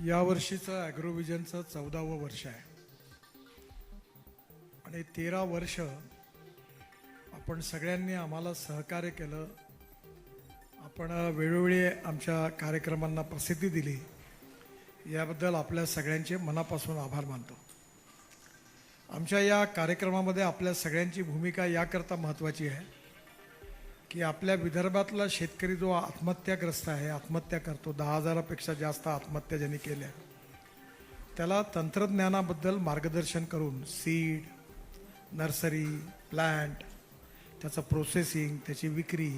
या वर्षीचं ॲग्रोव्हिजनचं 14वं वर्ष आहे आणि 13 वर्ष आपण सगळ्यांनी आम्हाला सहकार्य केलं. आपण वेळोवेळी आमच्या कार्यक्रमांना प्रसिद्धी दिली, याबद्दल आपल्या सगळ्यांचे मनापासून आभार मानतो. आमच्या या कार्यक्रमामध्ये आपल्या सगळ्यांची भूमिका याकरता महत्त्वाची आहे की आपल्या विदर्भातला शेतकरी जो आत्महत्याग्रस्त आहे, आत्महत्या करतो, 10,000पेक्षा जास्त आत्महत्या ज्यांनी केल्या, त्याला तंत्रज्ञानाबद्दल मार्गदर्शन करून सीड, नर्सरी, प्लांट, त्याचं प्रोसेसिंग, त्याची विक्री,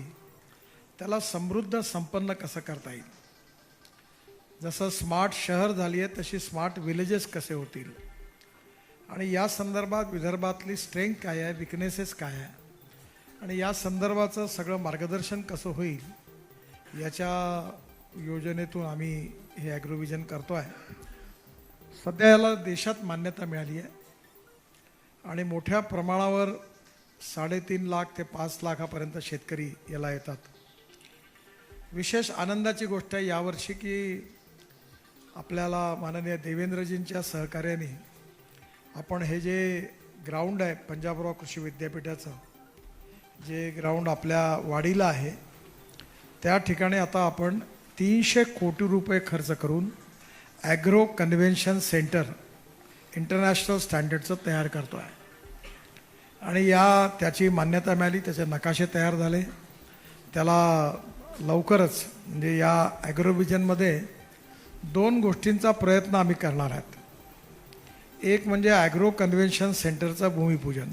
त्याला समृद्ध संपन्न कसं करता येईल. जसं स्मार्ट शहर झाली आहे तशी स्मार्ट विलेजेस कसे होतील आणि या संदर्भात विदर्भातली स्ट्रेंथ काय आहे, विकनेसेस काय आहे आणि या संदर्भाचं सगळं मार्गदर्शन कसं होईल याच्या योजनेतून आम्ही हे ॲग्रोव्हिजन करतो आहे. सध्या याला देशात मान्यता मिळाली आहे आणि मोठ्या प्रमाणावर 3.5 लाख ते 5 लाखापर्यंत शेतकरी याला येतात. विशेष आनंदाची गोष्ट आहे यावर्षी की आपल्याला माननीय देवेंद्रजींच्या सहकार्याने आपण हे जे ग्राउंड आहे पंजाबराव कृषी विद्यापीठाचं, जे ग्राउंड आपल्या वाडीला आहे, त्या ठिकाणी आता आपण 300 कोटी रुपये खर्च करून ॲग्रो कन्व्हेन्शन सेंटर इंटरनॅशनल स्टँडर्डचं तयार करतो आहे आणि त्याची मान्यता मिळाली, त्याचे नकाशे तयार झाले. त्याला लवकरच म्हणजे या ॲग्रोव्हिजनमध्ये 2 गोष्टींचा प्रयत्न आम्ही करणार आहोत. एक म्हणजे ॲग्रो कन्व्हेन्शन सेंटरचं भूमिपूजन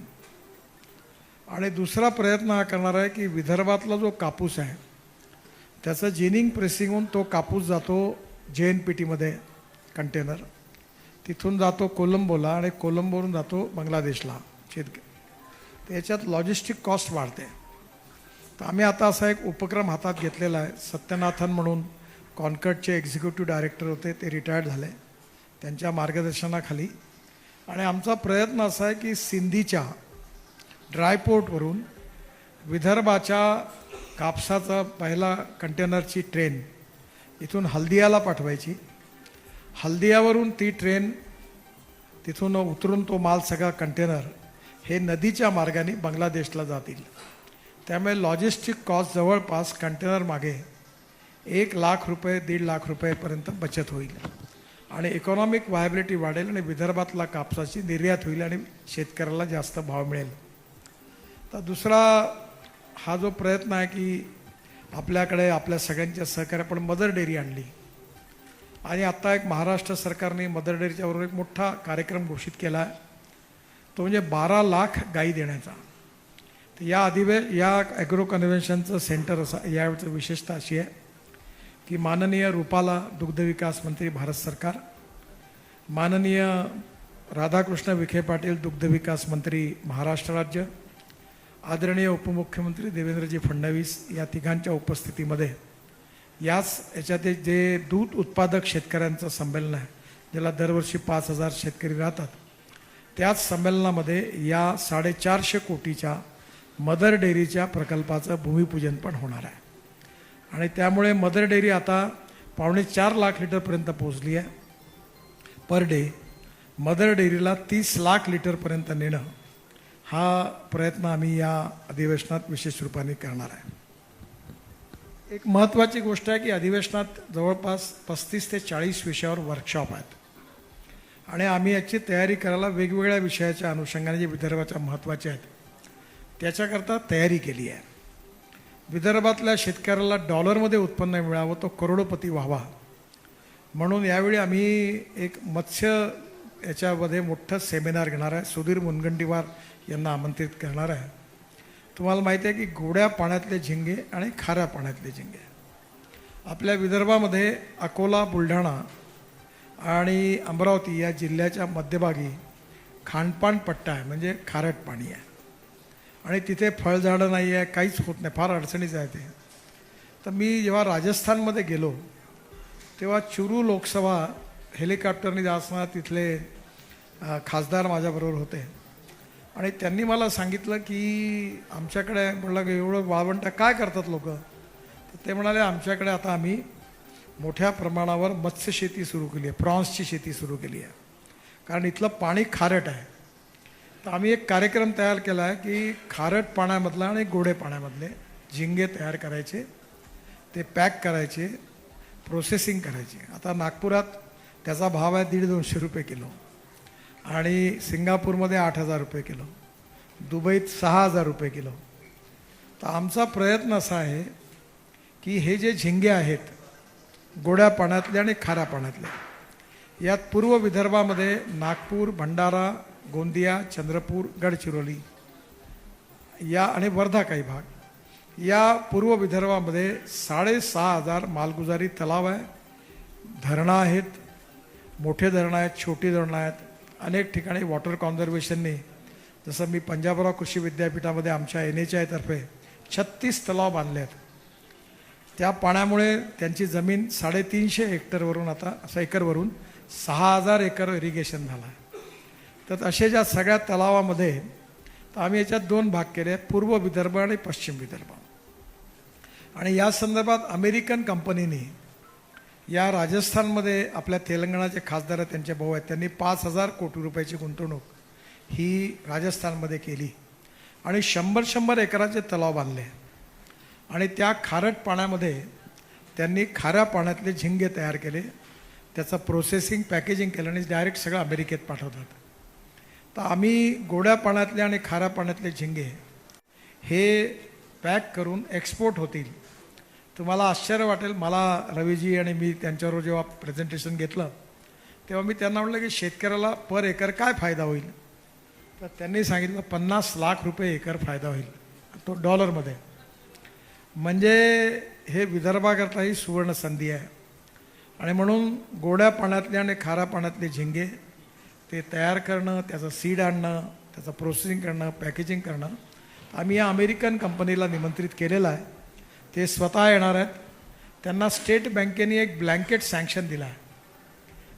आणि दुसरा प्रयत्न हा करणार आहे की विदर्भातला जो कापूस आहे त्याचं जिनिंग प्रेसिंग होऊन तो कापूस जातो JNPTमध्ये कंटेनर, तिथून जातो कोलंबोला आणि कोलंबोवरून जातो बांगलादेशला. त्याच्यात लॉजिस्टिक कॉस्ट वाढते. तर आम्ही आता असा एक उपक्रम हातात घेतलेला आहे. सत्यनाथन म्हणून कॉन्कर्डचे एक्झिक्युटिव्ह डायरेक्टर होते, ते रिटायर्ड झाले, त्यांच्या मार्गदर्शनाखाली. आणि आमचा प्रयत्न असा आहे की सिंधीच्या ड्रायपोर्टवरून विदर्भाच्या कापसाचा पहिला कंटेनरची ट्रेन इथून हल्दियाला पाठवायची. हल्दियावरून ती ट्रेन तिथून उतरून तो माल सगळा कंटेनर हे नदीच्या मार्गाने बांगलादेशला जातील. त्यामुळे लॉजिस्टिक कॉस्ट जवळपास कंटेनर मागे 1 लाख रुपये 1.5 लाख रुपयेपर्यंत बचत होईल आणि इकॉनॉमिक व्हायबिलिटी वाढेल आणि विदर्भातला कापसाची निर्यात होईल आणि शेतकऱ्याला जास्त भाव मिळेल. तर दुसरा हा जो प्रयत्न आहे की आपल्याकडे आपल्या सगळ्यांच्या सहकार्य आपण मदर डेअरी आणली आणि आत्ता एक महाराष्ट्र सरकारने मदर डेअरीच्या बरोबर एक मोठा कार्यक्रम घोषित केला आहे, तो म्हणजे 12 लाख गायी देण्याचा. तर या ॲग्रो कन्व्हेन्शनचं सेंटर असं यावेळचं विशेषता अशी आहे की माननीय रूपाला दुग्धविकास मंत्री भारत सरकार, माननीय राधाकृष्ण विखे पाटील दुग्धविकास मंत्री महाराष्ट्र राज्य, आदरणीय उपमुख्यमंत्री देवेंद्रजी फडणवीस या तिघांच्या उपस्थितीमध्ये याच्यात जे दूध उत्पादक शेतकऱ्यांचं संमेलन आहे, ज्याला दरवर्षी 5,000 शेतकरी राहतात, त्याच संमेलनामध्ये या 450 कोटीच्या मदर डेअरीच्या प्रकल्पाचं भूमिपूजन पण होणार आहे. आणि त्यामुळे मदर डेअरी आता 4.25 लाख लिटरपर्यंत पोहोचली आहे पर डे. मदर डेअरीला 30 लाख लिटरपर्यंत नेणं हा प्रयत्न आम्ही या अधिवेशनात विशेष रूपाने करणार आहे. एक महत्त्वाची गोष्ट आहे की अधिवेशनात जवळपास 35 ते 40 विषयावर वर्कशॉप आहेत आणि आम्ही याची तयारी करायला वेगवेगळ्या विषयाच्या अनुषंगाने जे विदर्भाच्या महत्त्वाचे आहेत त्याच्याकरता तयारी केली आहे. विदर्भातल्या शेतकऱ्याला डॉलरमध्ये उत्पन्न मिळावं, तो करोडपती व्हावा, म्हणून यावेळी आम्ही एक मत्स्य याच्यामध्ये मोठं सेमिनार घेणार आहे. सुधीर मुनगंटीवार यांना आमंत्रित करणार आहे. तुम्हाला माहिती आहे की गोड्या पाण्यातले झिंगे आणि खाऱ्या पाण्यातले झिंगे आपल्या विदर्भामध्ये अकोला, बुलढाणा आणि अमरावती या जिल्ह्याच्या मध्यभागी खांडपाण पट्टा आहे, म्हणजे खारट पाणी आहे आणि तिथे फळझाडं नाही आहे, काहीच होत नाही, फार अडचणीचं आहे ते. तर मी जेव्हा राजस्थानमध्ये गेलो तेव्हा चुरू लोकसभा हेलिकॉप्टरने जाताना तिथले खासदार माझ्याबरोबर होते आणि त्यांनी मला सांगितलं की आमच्याकडे, म्हटलं एवढं वाळवंट काय करतात लोक, तर ते म्हणाले आमच्याकडे आता आम्ही मोठ्या प्रमाणावर मत्स्यशेती सुरू केली आहे, प्रॉन्सची शेती सुरू केली आहे, कारण इथलं पाणी खारट आहे. तर आम्ही एक कार्यक्रम तयार केला आहे की खारट पाण्यामधला आणि गोडे पाण्यामधले झिंगे तयार करायचे, ते पॅक करायचे, प्रोसेसिंग करायचे. आता नागपुरात त्याचा भाव आहे 150-200 रुपये किलो, आणि सिंगापूरमध्ये 8,000 रुपये किलो, दुबईत 6,000 रुपये किलो. तर आमचा प्रयत्न असा आहे की हे जे झिंगे आहेत गोड्या पाण्यातले आणि खाऱ्या पाण्यातले, यात पूर्व विदर्भामध्ये नागपूर, भंडारा, गोंदिया, चंद्रपूर, गडचिरोली या आणि वर्धा काही भाग, या पूर्व विदर्भामध्ये 6,500 मालगुजारी तलाव आहे, धरणं आहेत, मोठे धरणं आहेत, छोटी धरणं आहेत. अनेक ठिकाणी वॉटर कॉन्झर्वेशनने, जसं मी पंजाबराव कृषी विद्यापीठामध्ये आमच्या NHI तर्फे 36 तलाव बांधले आहेत. त्या पाण्यामुळे त्यांची जमीन 350 हेक्टरवरून आता एकरवरून 6,000 एकर इरिगेशन झालं आहे. तर असे ज्या सगळ्या तलावामध्ये तर आम्ही याच्यात 2 भाग केले आहेत, पूर्व विदर्भ आणि पश्चिम विदर्भ. आणि या संदर्भात अमेरिकन कंपनीने या राजस्थानमध्ये आपल्या तेलंगणाचे खासदार त्यांचे भाऊ आहेत, त्यांनी 5,000 कोटी रुपयाची गुंतवणूक ही राजस्थानमध्ये केली आणि 100 एकराचे तलाव बांधले. आणि त्या खारट पाण्यामध्ये त्यांनी खाऱ्या पाण्यातले झिंगे तयार केले, त्याचं प्रोसेसिंग, पॅकेजिंग केलं आणि डायरेक्ट सगळं अमेरिकेत पाठवतात. तर आम्ही गोड्या पाण्यातले आणि खाऱ्या पाण्यातले झिंगे हे पॅक करून एक्सपोर्ट होतील. तुम्हाला आश्चर्य वाटेल, मला रवीजी आणि मी त्यांच्यावर जेव्हा प्रेझेंटेशन घेतलं तेव्हा मी त्यांना म्हटलं की शेतकऱ्याला पर एकर काय फायदा होईल. तर त्यांनी सांगितलं 50 लाख रुपये एकर फायदा होईल, तो डॉलरमध्ये. म्हणजे हे विदर्भाकरताही सुवर्ण संधी आहे. आणि म्हणून गोड्या पाण्यातले आणि खाऱ्या पाण्यातले झिंगे ते तयार करणं, त्याचं सीड आणणं, त्याचं प्रोसेसिंग करणं, पॅकेजिंग करणं, आम्ही या अमेरिकन कंपनीला निमंत्रित केलेलं आहे. ते स्वतः येणार आहेत. त्यांना स्टेट बँकेने एक ब्लँकेट सँक्शन दिला आहे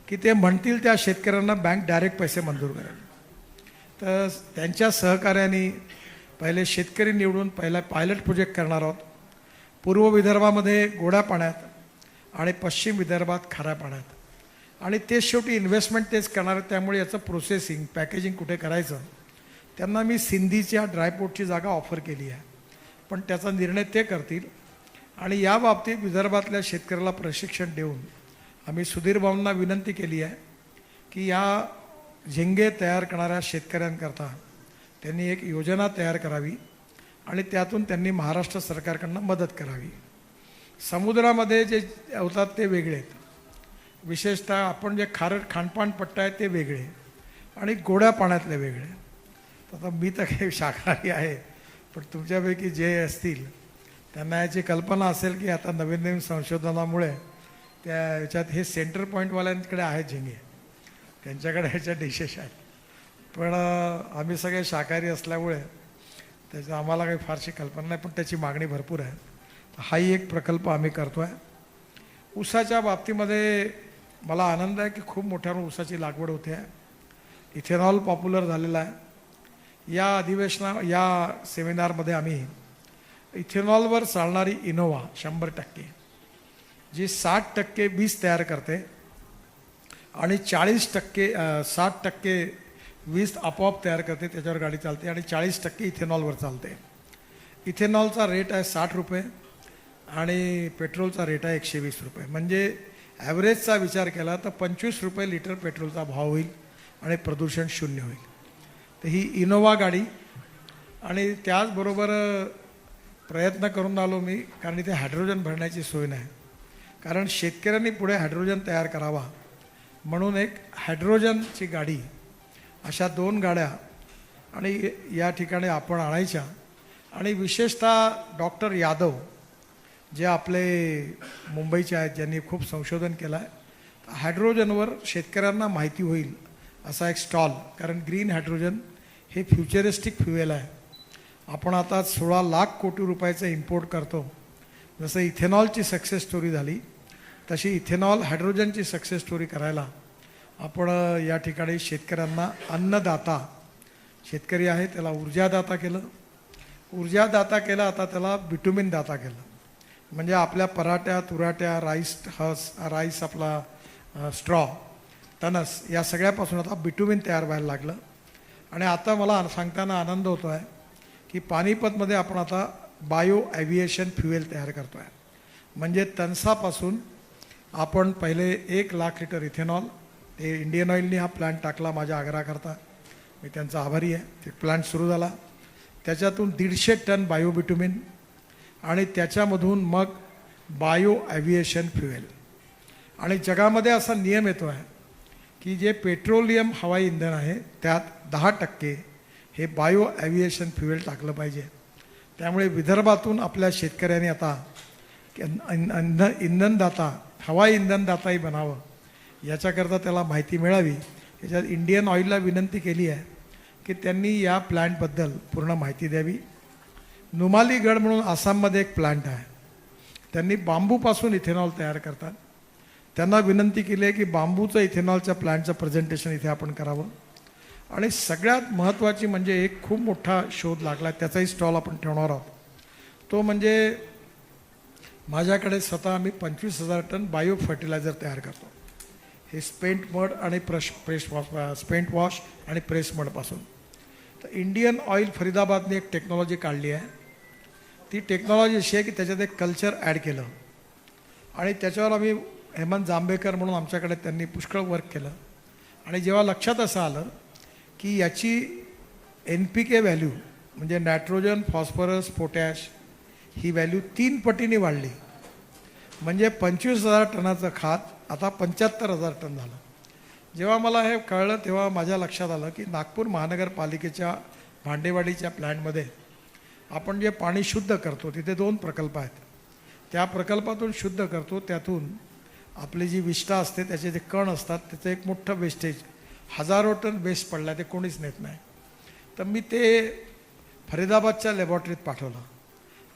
की ते म्हणतील त्या शेतकऱ्यांना बँक डायरेक्ट पैसे मंजूर करेल. तर त्यांच्या सहकार्याने पहिले शेतकरी निवडून पहिला पायलट प्रोजेक्ट करणार आहोत, पूर्व विदर्भामध्ये गोड्या पाण्यात आणि पश्चिम विदर्भात खाऱ्या पाण्यात. आणि ते शेवटी इन्व्हेस्टमेंट तेच करणार आहेत. त्यामुळे याचं प्रोसेसिंग, पॅकेजिंग कुठे करायचं, त्यांना मी सिंधीच्या ड्रायपोर्टची जागा ऑफर केली आहे, पण त्याचा निर्णय ते करतील. आणि या बाबतीत विदर्भातल्या शेतकऱ्याला प्रशिक्षण देऊन आम्ही सुधीर भाऊंना विनंती केली आहे की या झिंगे तयार करणाऱ्या शेतकऱ्यांकरता त्यांनी एक योजना तयार करावी आणि त्यातून त्यांनी महाराष्ट्र सरकारकडनं मदत करावी. समुद्रामध्ये जे होतात ते वेगळे आहेत, विशेषतः आपण जे खारट खानपान पट्टा आहे ते वेगळे आणि गोड्या पाण्यातले वेगळे. आता मी तर काही शाकाहारी आहे, पण तुमच्यापैकी जे असतील त्यांना याची कल्पना असेल की आता नवीन नवीन संशोधनामुळे त्या याच्यात हे सेंटर पॉईंटवाल्यांकडे आहेत झिंगे, त्यांच्याकडे ह्याच्या डिशेस आहेत. पण आम्ही सगळे शाकाहारी असल्यामुळे त्याचं आम्हाला काही फारशी कल्पना नाही, पण त्याची मागणी भरपूर आहे. हाही एक प्रकल्प आम्ही करतो आहे. ऊसाच्या बाबतीमध्ये मला आनंद आहे की खूप मोठ्यानं ऊसाची लागवड होते आहे. इथेनॉल पॉप्युलर झालेला आहे. या सेमिनारमध्ये आम्ही इथेनॉलवर चालणारी इनोवा 100%, जी 60% वीज तयार करते आणि 60% वीज आपोआप तयार करते, त्याच्यावर गाडी चालते, आणि 40% इथेनॉलवर चालते. इथेनॉलचा रेट आहे 60 रुपये आणि पेट्रोलचा रेट आहे 120 रुपये. म्हणजे ॲव्हरेजचा विचार केला तर 25 रुपये लिटर पेट्रोलचा भाव होईल आणि प्रदूषण शून्य होईल. तर ही इनोवा गाडी. आणि त्याचबरोबर प्रयत्न करून आलो मी, कारण इथे हायड्रोजन भरण्याची सोय नाही, कारण शेतकऱ्यांनी पुढे हायड्रोजन तयार करावा म्हणून एक हायड्रोजनची गाडी, अशा 2 गाड्या आणि या ठिकाणी आपण आणायच्या. आणि विशेषतः डॉक्टर यादव जे आपले मुंबईचे आहेत, ज्यांनी खूप संशोधन केलं आहे, हायड्रोजनवर शेतकऱ्यांना माहिती होईल असा एक स्टॉल. कारण ग्रीन हायड्रोजन हे फ्युचरिस्टिक फ्युएल आहे. आपण आता 16 लाख कोटी रुपयाचं इम्पोर्ट करतो. जसं इथेनॉलची सक्सेस स्टोरी झाली तशी इथेनॉल हायड्रोजनची सक्सेस स्टोरी करायला आपण या ठिकाणी शेतकऱ्यांना अन्नदाता, शेतकरी आहे त्याला ऊर्जादाता केलं, आता त्याला बिटुमिन दाता केलं. म्हणजे आपल्या पराठ्या तुराट्या राईस आपला स्ट्रॉ तणस या सगळ्यापासून आता बिटुमिन तयार व्हायला लागलं. आणि आता मला सांगताना आनंद होतो आहे की पानिपतमध्ये आपण आता बायो ॲव्हिएशन फ्युएल तयार करतो आहे. म्हणजे तणसापासून आपण पहिले 1,00,000 लिटर इथेनॉल, ते इंडियन ऑइलनी हा प्लांट टाकला माझ्या आग्रहाकरता, मी त्यांचा आभारी आहे. ते प्लांट सुरू झाला, त्याच्यातून 150 टन बायोबिटुमिन आणि त्याच्यामधून मग बायो ॲव्हिएशन फ्युएल. आणि जगामध्ये असा नियम येतो आहे की जे पेट्रोलियम हवाई इंधन आहे त्यात 10% हे बायो ॲव्हिएशन फ्युएल टाकलं पाहिजे. त्यामुळे विदर्भातून आपल्या शेतकऱ्यांनी आता इंधनदाता, हवाई इंधनदाताही बनावं, याच्याकरता त्याला माहिती मिळावी. याच्यात इंडियन ऑइलला विनंती केली आहे की त्यांनी या प्लांटबद्दल पूर्ण माहिती द्यावी. नुमालीगड म्हणून आसाममध्ये एक प्लांट आहे, त्यांनी बांबूपासून इथेनॉल तयार करतात. त्यांना विनंती केली आहे की बांबूचं इथेनॉलच्या प्लांटचं प्रेझेंटेशन इथे आपण करावं. आणि सगळ्यात महत्त्वाची म्हणजे एक खूप मोठा शोध लागला, त्याचाही स्टॉल आपण ठेवणार आहोत. तो म्हणजे माझ्याकडे स्वतः आम्ही 25,000 टन बायो फर्टिलायझर तयार करतो. हे स्पेंट मड आणि स्पेंट वॉश आणि प्रेस मडपासून. तर इंडियन ऑइल फरीदाबादने एक टेक्नॉलॉजी काढली आहे. ती टेक्नॉलॉजी अशी आहे की त्याच्यात एक कल्चर ॲड केलं आणि त्याच्यावर आम्ही हेमंत जांभेकर म्हणून आमच्याकडे त्यांनी पुष्कळ वर्क केलं. आणि जेव्हा लक्षात असं आलं की याची NPK व्हॅल्यू म्हणजे नायट्रोजन, फॉस्फरस, पोटॅश ही व्हॅल्यू 3 पटीने वाढली. म्हणजे 25,000 टनाचं खत आता 75,000 टन झालं. जेव्हा मला हे कळलं तेव्हा माझ्या लक्षात आलं की नागपूर महानगरपालिकेच्या भांडेवाडीच्या प्लॅनमध्ये आपण जे पाणी शुद्ध करतो तिथे 2 प्रकल्प आहेत. त्या प्रकल्पातून शुद्ध करतो, त्यातून आपली जी विष्ठा असते त्याचे जे कण असतात त्याचं एक मोठं वेस्टेज, हजारो टन वेस्ट पडला, ते कोणीच नेत नाही. तर मी ते फरीदाबादच्या लॅबॉरेटरीत पाठवलं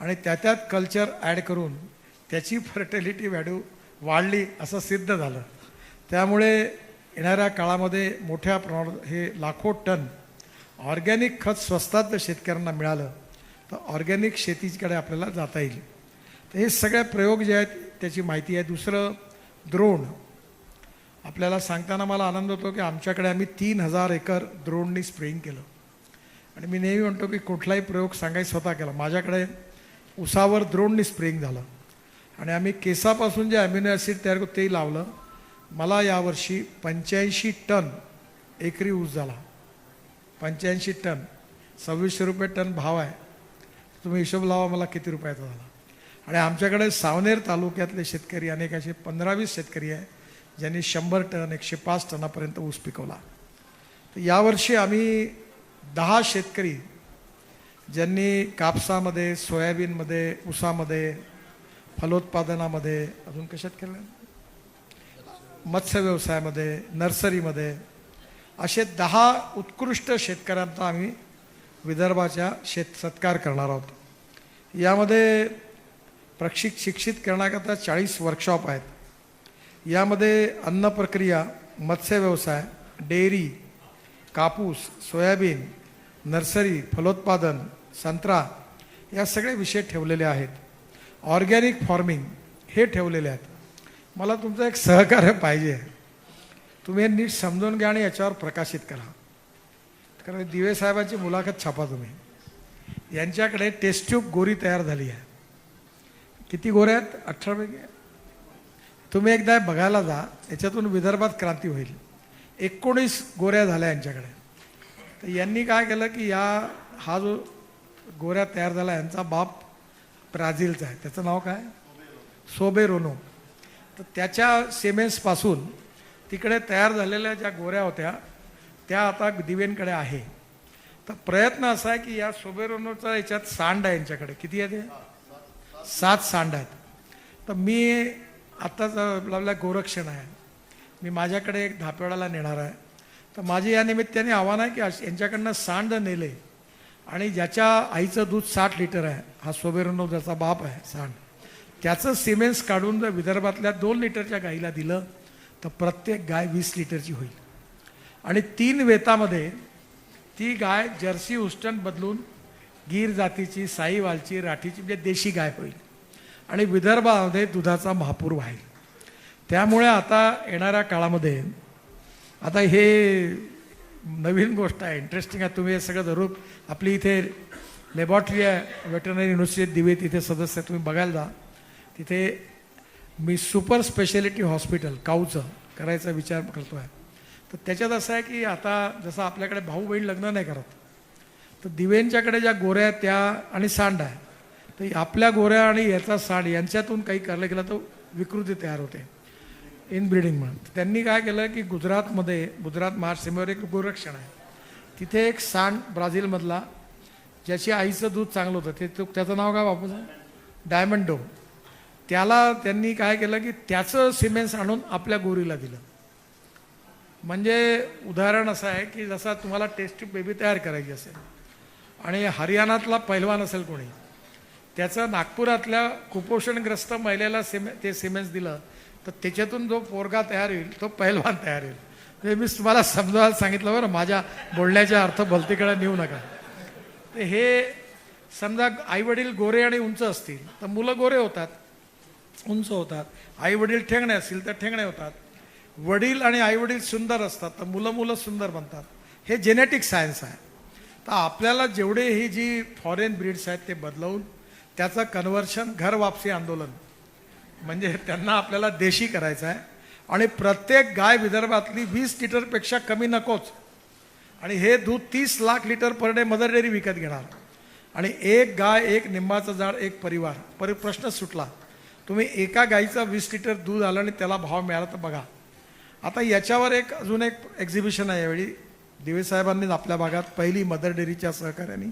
आणि त्यात कल्चर ॲड करून त्याची फर्टिलिटी व्हॅल्यू वाढली असं सिद्ध झालं. त्यामुळे येणाऱ्या काळामध्ये मोठ्या प्रमाणात हे लाखो टन ऑर्गॅनिक खत स्वस्तात जर शेतकऱ्यांना मिळालं तर ऑर्गॅनिक शेतीकडे आपल्याला जाता येईल. तर हे सगळे प्रयोग जे आहेत त्याची माहिती आहे. दुसरं द्रोण, आपल्याला सांगताना मला आनंद होतो की आमच्याकडे आम्ही 3,000 एकर द्रोणनी स्प्रेइंग केलं. आणि मी नेहमी म्हणतो की कुठलाही प्रयोग सांगायचा स्वतः केला. माझ्याकडे उसावर द्रोणनी स्प्रेइंग झालं आणि आम्ही केसापासून जे अॅमिनो ॲसिड तयार करतो तेही लावलं. मला यावर्षी 85 टन एकरी ऊस झाला. 85 टन, 2600 रुपये टन भाव आहे. तुम्ही हिशोब लावा मला किती रुपयाचा झाला. आणि आमच्याकडे सावनेर तालुक्यातले शेतकरी अनेक असे 15-20 शेतकरी आहे ज्यांनी 100 टन 105 टनापर्यंत ऊस पिकवला. तर यावर्षी आम्ही 10 शेतकरी ज्यांनी कापसामध्ये, सोयाबीनमध्ये, ऊसामध्ये, फलोत्पादनामध्ये, अजून कशात केलं, मत्स्य व्यवसायामध्ये, नर्सरीमध्ये, असे 10 उत्कृष्ट शेतकऱ्यांचा आम्ही विदर्भाच्या सत्कार करणार आहोत. यामध्ये शिक्षित करण्याकरता 40 वर्कशॉप आहेत. यामध्ये अन्न प्रक्रिया, मत्स्य व्यवसाय, डेअरी, कापूस, सोयाबीन, नर्सरी, फलोत्पादन, संत्रा या सगळे विषय ठेवलेले आहेत. ऑर्गॅनिक फार्मिंग हे ठेवलेले आहेत. मला तुमचं एक सहकार्य पाहिजे. तुम्ही हे नीट समजून घ्या आणि याच्यावर प्रकाशित करा. कारण दिवे साहेबांची मुलाखत छापा तुम्ही. यांच्याकडे टेस्ट ट्यूब गोरी तयार झाली आहे. किती गोऱ्या आहेत? 18 पैकी. तुम्ही एकदा बघायला जा, याच्यातून विदर्भात क्रांती होईल. 19 गोऱ्या झाल्या यांच्याकडे. तर यांनी काय केलं की हा जो गोऱ्या तयार झाला यांचा बाप ब्राझीलचा आहे. त्याचं नाव काय? सोबेरोनो. तर त्याच्या सेमेन्सपासून तिकडे तयार झालेल्या ज्या गोऱ्या होत्या त्या आता दिवेंकडे आहे. तर प्रयत्न असा आहे की या सोबेरोनोचा याच्यात सांड आहे यांच्याकडे. किती आहे ते? 7 सांड आहेत. तर मी आत्ताच आपल्याला गोरक्षण आहे, मी माझ्याकडे एक धापेवाड्याला नेणार आहे. तर माझी या निमित्ताने आव्हान आहे की यांच्याकडनं सांड नेले आणि ज्याच्या आईचं दूध 60 लिटर आहे, हा सोबेरोनो ज्याचा बाप आहे सांड, त्याचं सिमेंट्स काढून जर विदर्भातल्या 2 लिटरच्या गाईला दिलं तर प्रत्येक गाय 20 लिटरची होईल. आणि 3 वेतामध्ये ती गाय जर्सी हुस्टन बदलून गीर जातीची, साईवालची, राठीची म्हणजे देशी गाय होईल. आणि विदर्भामध्ये दुधाचा महापूर वाहील. त्यामुळे आता येणाऱ्या काळामध्ये आता हे नवीन गोष्ट आहे, इंटरेस्टिंग आहे. तुम्ही हे सगळं जरूर आपली इथे लॅबॉरेटरी आहे वेटरनरी युनिव्हर्सिटी दिवे, तिथे सदस्य तुम्ही बघायला जा. तिथे मी सुपर स्पेशालिटी हॉस्पिटल काऊचं करायचा विचार करतो आहे. तर त्याच्यात असं आहे की आता जसं आपल्याकडे भाऊ बहीण लग्न नाही करत, तर दिवेंच्याकडे ज्या गोऱ्या आहेत त्या आणि सांड आहे, तर आपल्या गोऱ्या आणि याचा सांड यांच्यातून काही करलं गेलं तर विकृती तयार होते इनब्रीडिंग म्हणून. त्यांनी काय केलं की गुजरातमध्ये, गुजरात महाराष्ट्र सीमेवर एक गोरक्षण आहे, तिथे एक सांड ब्राझीलमधला ज्याची आईचं दूध चांगलं होतं, त्याचं नाव काय वापस डायमंडो, त्याला त्यांनी काय केलं की त्याचं सिमेंट्स आणून आपल्या गोरीला दिलं. म्हणजे उदाहरण असं आहे की जसा तुम्हाला टेस्टी बेबी तयार करायची असेल आणि हरियाणातला पैलवान असेल कोणी, त्याचं नागपुरातल्या कुपोषणग्रस्त महिलेला ते सिमेंट्स दिलं तर त्याच्यातून जो पोरगा तयार होईल तो पैलवान तयार होईल. म्हणजे मी तुम्हाला समजायला सांगितलं बरं, माझ्या बोलण्याच्या अर्थ भलतीकडे नेऊ नका. तर हे समजा आईवडील गोरे आणि उंच असतील तर मुलं गोरे होतात, उंच होतात. आईवडील ठेंगणे असतील तर ठेंगणे होतात. वडील आणि आईवडील सुंदर असतात तर मुलं सुंदर बनतात. हे जेनेटिक सायन्स आहे. तर आपल्याला जेवढे ही जी फॉरेन ब्रीड्स आहेत ते बदलवून त्याचं कन्व्हर्शन घर वापसी आंदोलन, म्हणजे त्यांना आपल्याला देशी करायचं आहे. आणि प्रत्येक गाय विदर्भातली 20 लिटरपेक्षा कमी नकोच. आणि हे दूध 30 lakh litre per day mother dairy विकत घेणार. आणि एक गाय, एक निंबाचं झाड, एक परिवार, प्रश्न सुटला. तुम्ही एका गाईचं 20 लिटर दूध आलं आणि त्याला भाव मिळाला तर बघा. आता याच्यावर अजून एक एक्झिबिशन आहे. यावेळी दिवे साहेबांनी आपल्या भागात पहिली मदर डेअरीच्या सहकार्याने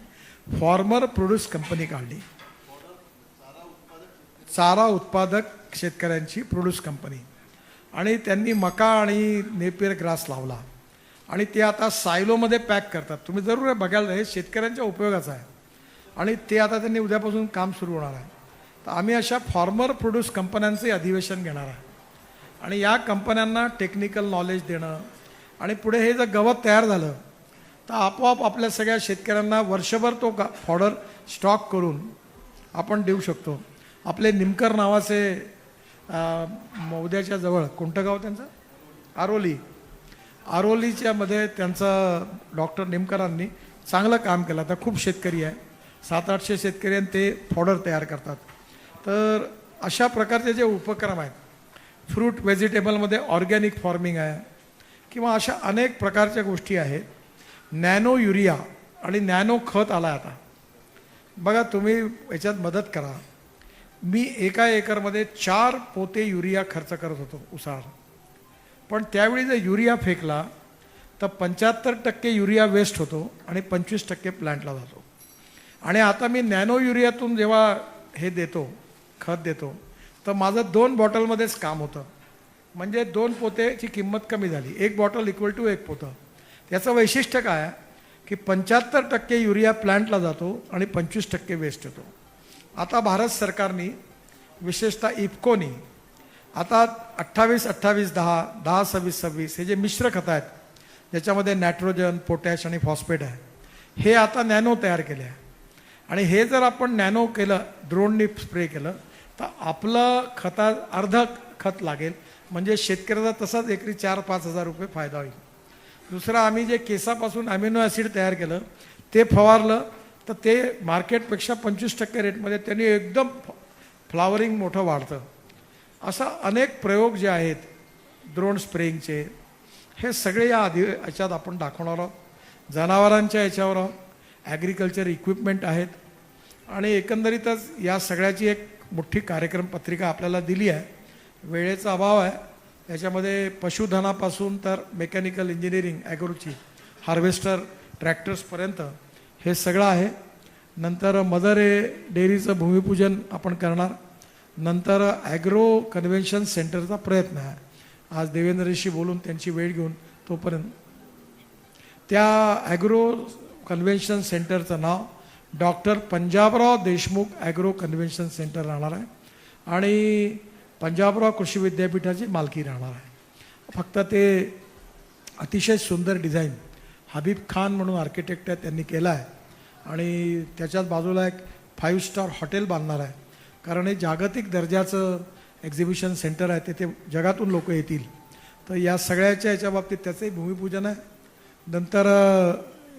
फॉर्मर प्रोड्यूस कंपनी काढली. चारा उत्पादक शेतकऱ्यांची प्रोड्यूस कंपनी. आणि त्यांनी मका आणि नेपियर ग्रास लावला आणि ते आता सायलोमध्ये पॅक करतात. तुम्ही जरूर बघायला, हे शेतकऱ्यांच्या उपयोगाचं आहे. आणि ते आता त्यांनी उद्यापासून काम सुरू होणार आहे. तर आम्ही अशा फॉर्मर प्रोड्यूस कंपन्यांचे अधिवेशन घेणार आहे आणि या कंपन्यांना टेक्निकल नॉलेज देणं. आणि पुढे हे जर गवत तयार झालं तर आपोआप आपल्या सगळ्या शेतकऱ्यांना वर्षभर तो फॉडर स्टॉक करून आपण देऊ शकतो. आपले निमकर नावाचे मौद्याच्या जवळ, कोणतं गाव त्यांचं, आरोलीच्या मध्ये त्यांचं डॉक्टर निमकरांनी चांगलं काम केलं. आता खूप शेतकरी आहे, 700-800 शेतकरी आणि ते फॉडर तयार करतात. तर अशा प्रकारचे जे उपक्रम आहेत, फ्रूट व्हेजिटेबलमध्ये ऑर्गॅनिक फार्मिंग आहे किंवा अशा अनेक प्रकारच्या गोष्टी आहेत. नॅनो युरिया आणि नॅनो खत आला आता. बघा तुम्ही याच्यात मदत करा. मी एका एकरमध्ये 4 पोते युरिया खर्च करत होतो उसाळ. पण त्यावेळी जर युरिया फेकला तर 75% युरिया वेस्ट होतो आणि 25% प्लांटला जातो. आणि आता मी नॅनो युरियातून जेव्हा हे देतो, खत देतो, तर माझं 2 बॉटलमध्येच काम होतं. म्हणजे 2 पोतेची किंमत कमी झाली. 1 बॉटल इक्वल टू 1 पोतं. याचं वैशिष्ट्य काय आहे की 75% युरिया प्लांटला जातो आणि 25% वेस्ट होतो. आता भारत सरकारने, विशेषतः इफ्कोनी, आता 28-28-10, 10-26-26 हे जे मिश्र खतं आहेत ज्याच्यामध्ये नायट्रोजन, पोटॅश आणि फॉस्फेट आहे, हे आता नॅनो तयार केले आहे. आणि हे जर आपण नॅनो केलं, ड्रोननी स्प्रे केलं, तर आपलं अर्ध खत लागेल. म्हणजे शेतकऱ्याचा तसाच एकरी 4-5 हजार रुपये फायदा होईल. दुसरं, आम्ही जे केसापासून अमिनो ॲसिड तयार केलं ते फवारलं तर ते मार्केटपेक्षा 25% रेटमध्ये त्यांनी एकदम फ्लावरिंग मोठं वाढतं. असा अनेक प्रयोग जे आहेत ड्रोन स्प्रेइंगचे, हे सगळे याच्यात आपण दाखवणार आहोत. जनावरांच्या याच्यावर आहोत, ॲग्रिकल्चर इक्विपमेंट आहेत. आणि एकंदरीतच या सगळ्याची एक मोठी कार्यक्रम पत्रिका आपल्याला दिली आहे. वेळेचा अभाव आहे. याच्यामध्ये पशुधनापासून तर मेकॅनिकल इंजिनिअरिंग, ॲग्रोची, हार्वेस्टर, ट्रॅक्टर्सपर्यंत हे सगळं आहे. नंतर मदर डेअरीचं भूमिपूजन आपण करणार. नंतर ॲग्रो कन्व्हेन्शन सेंटरचा प्रयत्न आहे. आज देवेंद्रशी बोलून त्यांची वेळ घेऊन तोपर्यंत त्या ॲग्रो कन्व्हेन्शन सेंटरचं नाव doctor Panjabrao Deshmukh agro convention centre राहणार आहे आणि पंजाबराव कृषी विद्यापीठाची मालकी राहणार आहे. फक्त ते अतिशय सुंदर डिझाईन हबीब खान म्हणून आर्किटेक्ट आहे त्यांनी केला आहे. आणि त्याच्याच बाजूला एक 5 स्टार हॉटेल बांधणार आहे. कारण हे जागतिक दर्जाचं एक्झिबिशन सेंटर आहे, तिथे जगातून लोक येतील. तर या सगळ्याच्या याच्या बाबतीत त्याचंही भूमिपूजन आहे. नंतर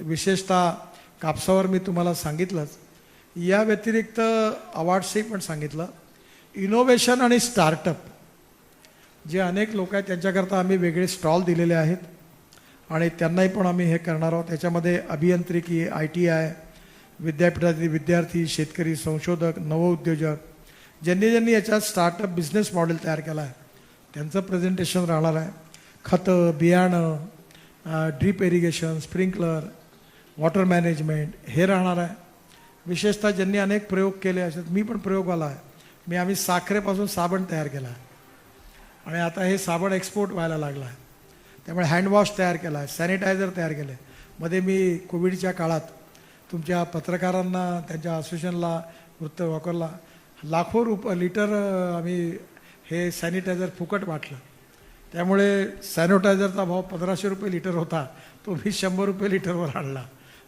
विशेषतः कापसावर मी तुम्हाला सांगितलंच. या व्यतिरिक्त अवॉर्ड्सही पण सांगितलं. इनोव्हेशन आणि स्टार्टअप जे अनेक लोक आहेत त्यांच्याकरता आम्ही वेगळे स्टॉल दिलेले आहेत आणि त्यांनाही पण आम्ही हे करणार आहोत. त्याच्यामध्ये अभियांत्रिकी, ITI, विद्यापीठातील विद्यार्थी, शेतकरी, संशोधक, नवउद्योजक ज्यांनी याच्यात स्टार्टअप बिझनेस मॉडेल तयार केला आहे त्यांचं प्रेझेंटेशन राहणार आहे. खतं, बियाणं, drip irrigation, sprinkler, water management हे राहणार आहे. विशेषतः ज्यांनी अनेक प्रयोग केले असेल, मी पण प्रयोगवाला आहे. आम्ही साखरेपासून साबण तयार केला आहे आणि आता हे साबण एक्सपोर्ट व्हायला लागला आहे. त्यामुळे हँडवॉश तयार केला आहे, सॅनिटायझर तयार केले. मध्ये मी कोविडच्या काळात तुमच्या पत्रकारांना, त्यांच्या असोसिएशनला, वृत्तवाकरला लाखो लिटर आम्ही हे सॅनिटायझर फुकट वाटलं. त्यामुळे सॅनिटायझरचा भाव 1500 रुपये लिटर होता, तो मी 100 रुपये लिटरवर आणला.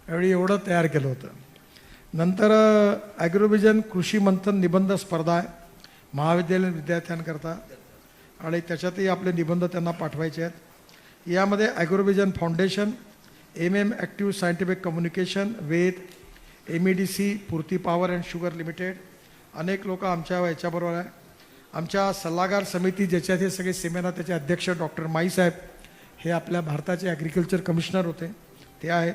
त्यावेळी एवढं तयार केलं होतं. नंतर ॲग्रोव्हिजन कृषी मंथन निबंध स्पर्धा आहे महाविद्यालयीन विद्यार्थ्यांकरता आणि त्याच्यातही आपले निबंध त्यांना पाठवायचे आहेत. यामध्ये Agrovision foundation, MM active scientific communication, Ved, MEDC, Purti power and sugar limited अनेक लोक आमच्या याच्याबरोबर आहे. आमच्या सल्लागार समिती ज्याच्यात हे सगळे सेमिनार, त्याचे अध्यक्ष डॉक्टर माई साहेब हे आपल्या भारताचे ॲग्रिकल्चर कमिशनर होते, ते आहेत.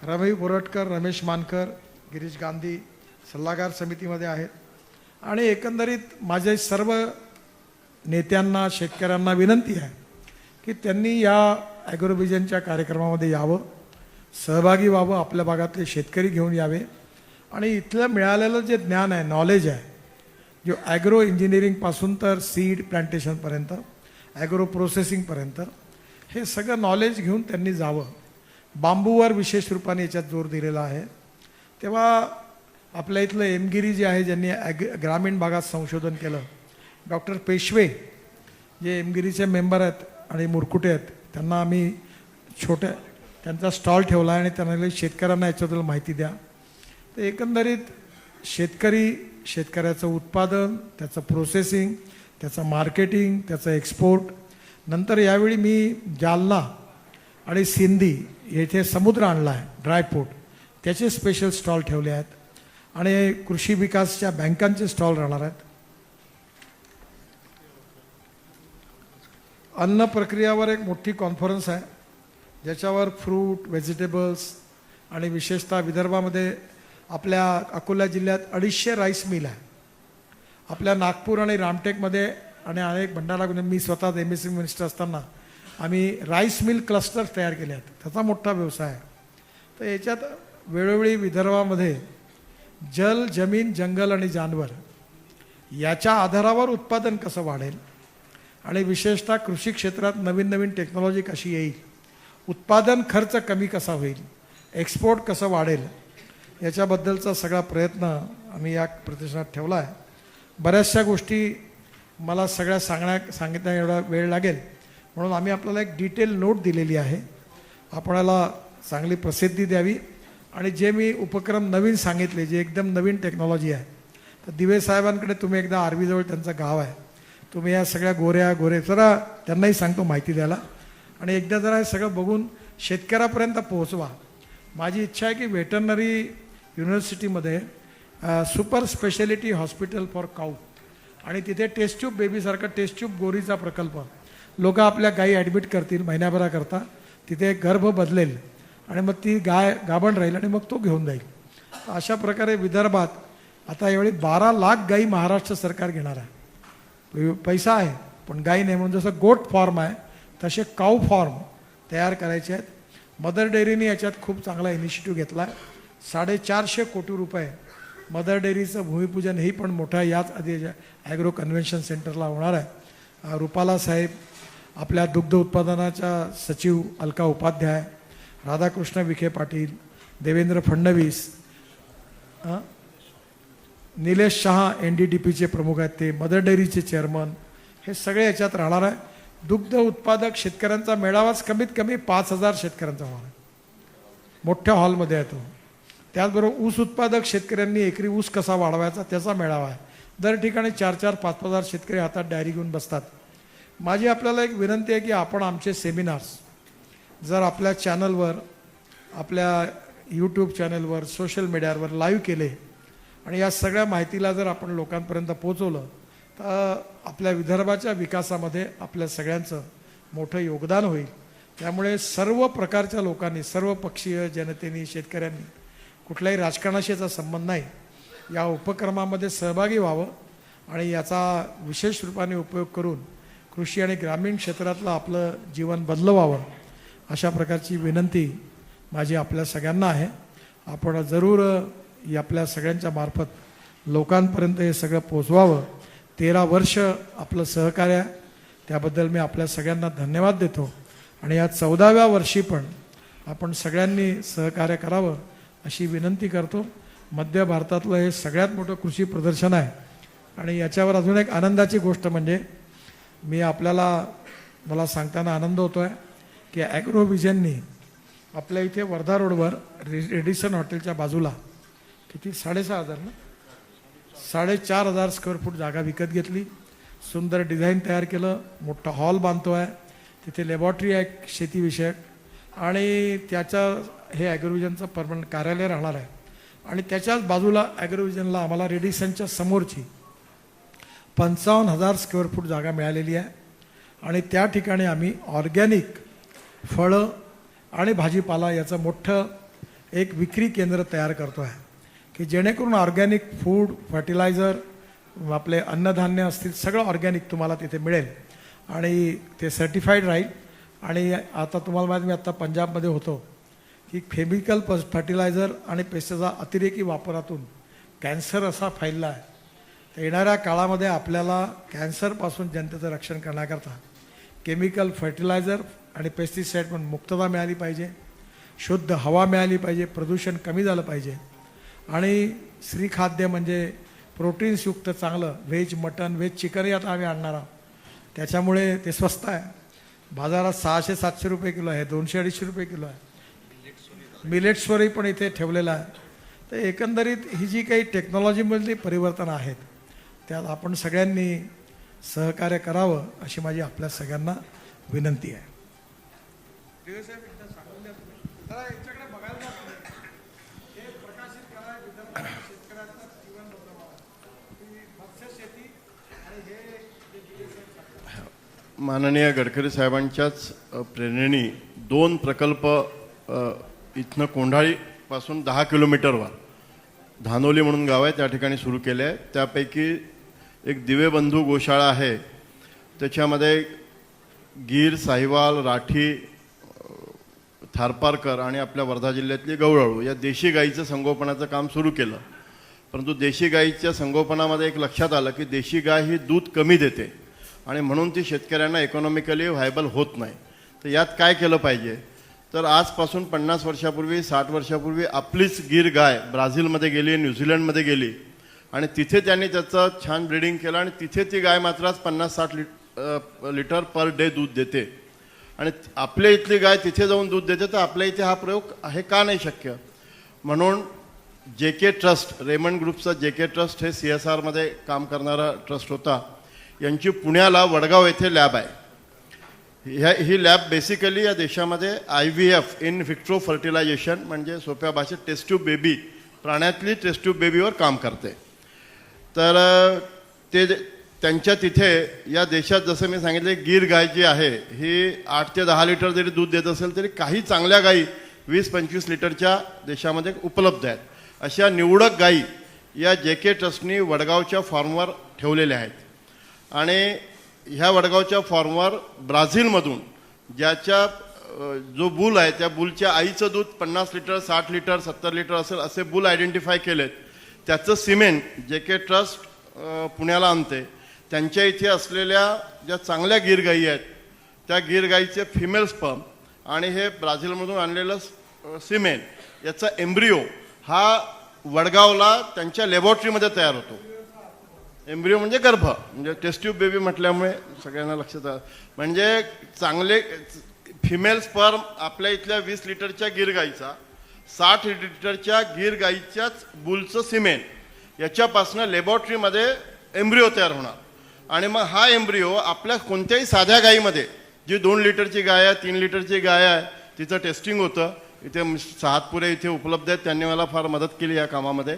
रवी बोरटकर, रमेश मानकर, गिरीश गांधी सल्लागार समितीमध्ये आहेत. आणि एकंदरीत माझे सर्व नेत्यांना, शेतकऱ्यांना विनंती आहे की त्यांनी या ॲग्रोव्हिजनच्या कार्यक्रमामध्ये यावं, सहभागी व्हावं, आपल्या भागातले शेतकरी घेऊन यावे आणि इथलं मिळालेलं जे ज्ञान आहे, नॉलेज आहे, जो ॲग्रो इंजिनिअरिंगपासून तर सीड प्लांटेशनपर्यंत, ॲग्रो प्रोसेसिंगपर्यंत हे सगळं नॉलेज घेऊन त्यांनी जावं. बांबूवर विशेष रूपाने याच्यात जोर दिलेला आहे. तेव्हा आपल्या इथलं एमगिरी जे आहे, ज्यांनी ग्रामीण भागात संशोधन केलं, डॉक्टर पेशवे जे एमगिरीचे मेंबर आहेत आणि मुरकुटे आहेत, त्यांना आम्ही त्यांचा स्टॉल ठेवला आणि त्यांना शेतकऱ्यांना याच्याबद्दल माहिती द्या. तर एकंदरीत शेतकऱ्याचं उत्पादन, त्याचं प्रोसेसिंग, त्याचं मार्केटिंग, त्याचं एक्सपोर्ट. नंतर यावेळी मी जालना आणि सिंधी येथे समुद्र आणला आहे, ड्रायफ्रूट, त्याचे स्पेशल स्टॉल ठेवले आहेत आणि कृषी विकासच्या बँकांचे स्टॉल राहणार आहेत. अन्न प्रक्रियावर एक मोठी कॉन्फरन्स आहे ज्याच्यावर फ्रूट, व्हेजिटेबल्स आणि विशेषतः विदर्भामध्ये आपल्या अकोला जिल्ह्यात 250 राईस मिल आहे. आपल्या नागपूर आणि रामटेकमध्ये आणि अनेक भंडारा, मी स्वतः MSc मिनिस्टर असताना आम्ही राईस मिल क्लस्टर्स तयार केले आहेत. त्याचा मोठा व्यवसाय आहे. तर याच्यात वेळोवेळी विदर्भामध्ये जल, जमीन, जंगल आणि जानवर याच्या आधारावर उत्पादन कसं वाढेल आणि विशेषतः कृषी क्षेत्रात नवीन नवीन टेक्नॉलॉजी कशी येईल, उत्पादन खर्च कमी कसा होईल, एक्सपोर्ट कसं वाढेल, याच्याबद्दलचा सगळा प्रयत्न आम्ही या प्रतिष्ठानात ठेवला आहे. बऱ्याचशा गोष्टी मला सगळ्या सांगितण्या एवढा वेळ लागेल म्हणून आम्ही आपल्याला एक डिटेल नोट दिलेली आहे. आपणाला चांगली प्रसिद्धी द्यावी आणि जे मी उपक्रम नवीन सांगितले, जे एकदम नवीन टेक्नॉलॉजी आहे, तर दिवे साहेबांकडे तुम्ही एकदा आर्वीजवळ त्यांचं गाव आहे, तुम्ही या सगळ्या गोरे जरा त्यांनाही सांगतो माहिती द्यायला आणि एकदा जरा हे सगळं बघून शेतकऱ्यापर्यंत पोहोचवा. माझी इच्छा आहे की वेटरनरी युनिव्हर्सिटीमध्ये super speciality hospital for cow आणि तिथे टेस्ट ट्यूब बेबीसारखा टेस्ट ट्यूब गोरीचा प्रकल्प, लोक आपल्या गायी ॲडमिट करतील महिन्याभराकरता, तिथे गर्भ बदलेल आणि मग ती गाय गाभण राहील आणि मग तो घेऊन जाईल. अशा प्रकारे विदर्भात आता यावेळी 12 लाख गायी महाराष्ट्र सरकार घेणार आहे. पैसा आहे पण गायी नाही, म्हणून जसं गोट फॉर्म आहे तसे काऊ फॉर्म तयार करायचे आहेत. मदर डेअरीने याच्यात खूप चांगला इनिशिएटिव्ह घेतला आहे. 450 कोटी रुपये मदर डेअरीचं भूमिपूजन हेही पण मोठं याच आधी ॲग्रो कन्व्हेन्शन सेंटरला होणार आहे. रुपाला साहेब, आपल्या दुग्ध उत्पादनाच्या सचिव अलका उपाध्याय, राधाकृष्ण विखे पाटील, देवेंद्र फडणवीस, निलेश शहा NDDPचे प्रमुख आहेत, ते मदर डेअरीचे चेअरमन, हे सगळे याच्यात राहणार आहे. दुग्ध उत्पादक शेतकऱ्यांचा मेळावाच कमीत कमी 5000 शेतकऱ्यांचा होणार आहे, मोठ्या हॉलमध्ये आहे तो. त्याचबरोबर ऊस उत्पादक शेतकऱ्यांनी एकरी ऊस कसा वाढवायचा त्याचा मेळावा आहे, दर ठिकाणी 4-4, 5-5 हजार शेतकरी हातात डायरी घेऊन बसतात. माझी आपल्याला एक विनंती आहे की आपण आमचे सेमिनार्स जर आपल्या चॅनलवर, आपल्या यूट्यूब चॅनलवर, सोशल मीडियावर लाईव्ह केले आणि या सगळ्या माहितीला जर आपण लोकांपर्यंत पोहोचवलं तर आपल्या विदर्भाच्या विकासामध्ये आपल्या सगळ्यांचं मोठं योगदान होईल. त्यामुळे सर्व प्रकारच्या लोकांनी, सर्व पक्षीय जनतेने, शेतकऱ्यांनी, कुठल्याही राजकारणाशी याचा संबंध नाही, या उपक्रमामध्ये सहभागी व्हावं आणि याचा विशेष रूपाने उपयोग करून कृषी आणि ग्रामीण क्षेत्रातलं आपलं जीवन बदलवावं अशा प्रकारची विनंती माझी आपल्या सगळ्यांना आहे. आपण जरूर आपल्या सगळ्यांच्या मार्फत लोकांपर्यंत हे सगळं पोचवावं. 13 वर्ष आपलं सहकार्य, त्याबद्दल मी आपल्या सगळ्यांना धन्यवाद देतो आणि या 14व्या वर्षी पण आपण सगळ्यांनी सहकार्य करावं अशी विनंती करतो. मध्य भारतातलं हे सगळ्यात मोठं कृषी प्रदर्शन आहे आणि याच्यावर अजून एक आनंदाची गोष्ट म्हणजे मला सांगताना आनंद होतो आहे की ॲग्रोव्हिजननी आपल्या इथे वर्धा रोडवर रेडिसन हॉटेलच्या बाजूला किती 6,500 ना 4,500 स्क्वेअर फूट जागा विकत घेतली. सुंदर डिझाईन तयार केलं, मोठा हॉल बांधतो आहे, तिथे लॅबॉरेटरी आहे शेतीविषयक आणि त्याच्या हे ॲग्रोव्हिजनचं परमनंट कार्यालय राहणार आहे. आणि त्याच्याच बाजूला ॲग्रोव्हिजनला आम्हाला रेडिसनच्या समोरची 55,000 स्क्वेअर फूट जागा मिळालेली आहे आणि त्या ठिकाणी आम्ही ऑर्गॅनिक फळं आणि भाजीपाला याचं मोठं एक विक्री केंद्र तयार करतो आहे की जेणेकरून ऑर्गॅनिक फूड, फर्टिलायझर, आपले अन्नधान्य असतील सगळं ऑर्गॅनिक तुम्हाला तिथे मिळेल आणि ते सर्टिफाईड राहील. आणि आता तुम्हाला माहिती, मी आत्ता पंजाबमध्ये होतो की केमिकल फर्टिलायझर आणि पेस्टचा अतिरेकी वापरातून कॅन्सर असा फैलला आहे. तर येणाऱ्या काळामध्ये आपल्याला कॅन्सरपासून जनतेचं रक्षण करण्याकरता केमिकल फर्टिलायझर आणि पेस्टिसाईड पण मुक्तता मिळाली पाहिजे, शुद्ध हवा मिळाली पाहिजे, प्रदूषण कमी झालं पाहिजे आणि श्रीखाद्य म्हणजे प्रोटीन्सयुक्त चांगलं व्हेज मटन, व्हेज चिकनही आता आम्ही आणणार आहोत. त्याच्यामुळे ते स्वस्त आहे. बाजारात 600-700 रुपये किलो आहे, 200-250 रुपये किलो आहे. मिलेट्सवरही पण इथे ठेवलेलं आहे. तर एकंदरीत ही जी काही टेक्नॉलॉजीमधली परिवर्तनं आहेत त्यात आपण सगळ्यांनी सहकार्य करावं अशी माझी आपल्या सगळ्यांना विनंती आहे. माननीय गडकरी साहेबांच्याच प्रेरणेने 2 प्रकल्प इथनं कोंढाळीपासून 10 किलोमीटरवर धानोली म्हणून गाव आहे त्या ठिकाणी सुरू केले आहे. त्यापैकी एक दिवेबंधू गोशाळा आहे, त्याच्यामध्ये गीर, साहिवाल, राठी, थारपारकर आणि आपल्या वर्धा जिल्ह्यातली गवळाळू या देशी गाईचं संगोपनाचं काम सुरू केलं. परंतु देशी गाईच्या संगोपनामध्ये एक लक्षात आलं की देशी गाय ही दूध कमी देते आणि म्हणून ती शेतकऱ्यांना इकॉनॉमिकली व्हायबल होत नाही. तर यात काय केलं पाहिजे, तर आजपासून 50 वर्षापूर्वी, 60 वर्षापूर्वी आपलीच गीर गाय ब्राझीलमध्ये गेली, न्यूझीलंडमध्ये गेली आणि तिथे त्यांनी त्याचं छान ब्रीडिंग केलं आणि तिथे ती गाय मात्र आज 50-60 लिटर पर डे दूध देते आणि आपल्या इथली गाय तिथे जाऊन दूध देते. तर आपल्या इथे हा प्रयोग आहे का नाही शक्य? म्हणून JK ट्रस्ट, रेमंड ग्रुपचा JK ट्रस्ट हे CSRमध्ये काम करणारा ट्रस्ट होता, यांची पुण्याला वडगाव येथे लॅब आहे. ही लॅब बेसिकली या देशामध्ये IVF, इन व्हिट्रो फर्टिलायझेशन म्हणजे सोप्या भाषेत टेस्ट ट्यूब बेबी, प्राण्यातली टेस्ट ट्यूब बेबीवर काम करते. तर ते त्यांच्या तिथे या देशात जसं मी सांगितले गीर गाय जी आहे ही 8 ते 10 लिटर जरी दूध देत असेल तरी काही चांगल्या गायी 20-25 लिटरच्या देशामध्ये उपलब्ध आहेत. अशा निवडक गायी या JK ट्रस्टनी वडगावच्या फॉर्मवर ठेवलेल्या आहेत आणि ह्या वडगावच्या फॉर्मवर ब्राझीलमधून ज्याच्या जो बुल आहे त्या बुलच्या आईचं दूध 50 लिटर, 60 लिटर, 70 लिटर असेल असे बुल आयडेंटिफाय केलेत. त्याचं सिमेंट JK ट्रस्ट पुण्याला आणते. त्यांच्या इथे असलेल्या ज्या चांगल्या गीर गायी आहेत त्या गीर गाईचे फिमेल स्पर्म आणि हे ब्राझीलमधून आणलेलं सिमेंट याचा एम्ब्रिओ हा वडगावला त्यांच्या लॅबॉरेटरीमध्ये तयार होतो. एम्ब्रिओ म्हणजे गर्भ, म्हणजे टेस्ट ट्यूब बेबी म्हटल्यामुळे सगळ्यांना लक्षात आलं. म्हणजे चांगले फिमेल स्पर्म आपल्या इथल्या 20 लिटरच्या गीर गाईचा, 60 लिटरच्या गीर गाईच्याच बुलचं सिमेंट याच्यापासनं लॅबॉरेटरीमध्ये एम्ब्रिओ तयार होणार. आणि मग हा एम्ब्रिओ आपल्या कोणत्याही साध्या गायीमध्ये, जी 2 लिटरची गाय आहे, 3 लिटरची गाय आहे, तिचं टेस्टिंग होतं. इथे सातपुरे इथे उपलब्ध आहेत, त्यांनी मला फार मदत केली या कामामध्ये.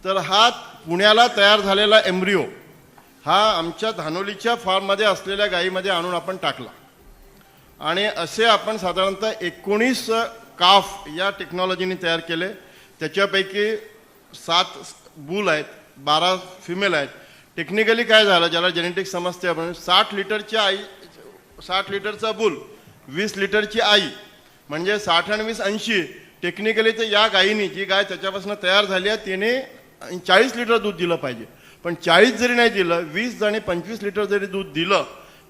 तर हा पुण्याला तयार झालेला एम्ब्रिओ हा आमच्या धानोलीच्या फार्ममध्ये असलेल्या गायीमध्ये आणून आपण टाकला. आणि असे आपण साधारणतः 19 काफ या टेक्नॉलॉजीने तयार केले. त्याच्यापैकी 7 बुल आहेत, 12 फिमेल आहेत. टेक्निकली काय झालं, ज्याला जेनेटिक समजते आपण, 60 लिटरचा बुल, 20 लिटरची आई, म्हणजे 60 आणि 20 80. टेक्निकली तर या गायीने, जी गाय त्याच्यापासून तयार झाली आहे, तिने 40 लिटर दूध दिलं पाहिजे. पण 40 जरी नाही दिलं, 20 आणि 25 लिटर जरी दूध दिलं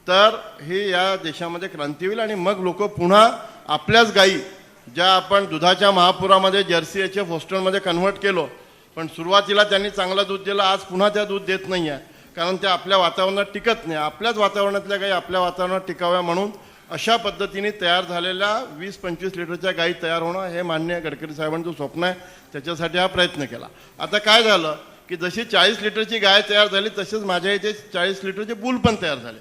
तर हे या देशामध्ये क्रांती होईल. आणि मग लोक पुन्हा आपल्याच गायी, ज्या आपण दुधाच्या महापुरामध्ये जर्सी एच एफ होस्टनमध्ये कन्व्हर्ट केलो, पण सुरुवातीला त्यांनी चांगलं दूध दिलं, आज पुन्हा त्या दूध देत नाही आहे, कारण त्या आपल्या वातावरणात टिकत नाही. आपल्याच वातावरणातल्या गायी आपल्या वातावरणात टिकाव्या म्हणून अशा पद्धतीने तयार झालेल्या 20-25 लिटरच्या गायी तयार होणं हे मान्य गडकरी साहेबांचं स्वप्न आहे. त्याच्यासाठी हा प्रयत्न केला. आता काय झालं की जशी 40 लिटरची गाय तयार झाली, तसेच माझ्या इथे 40 लिटरचे बुल पण तयार झाले.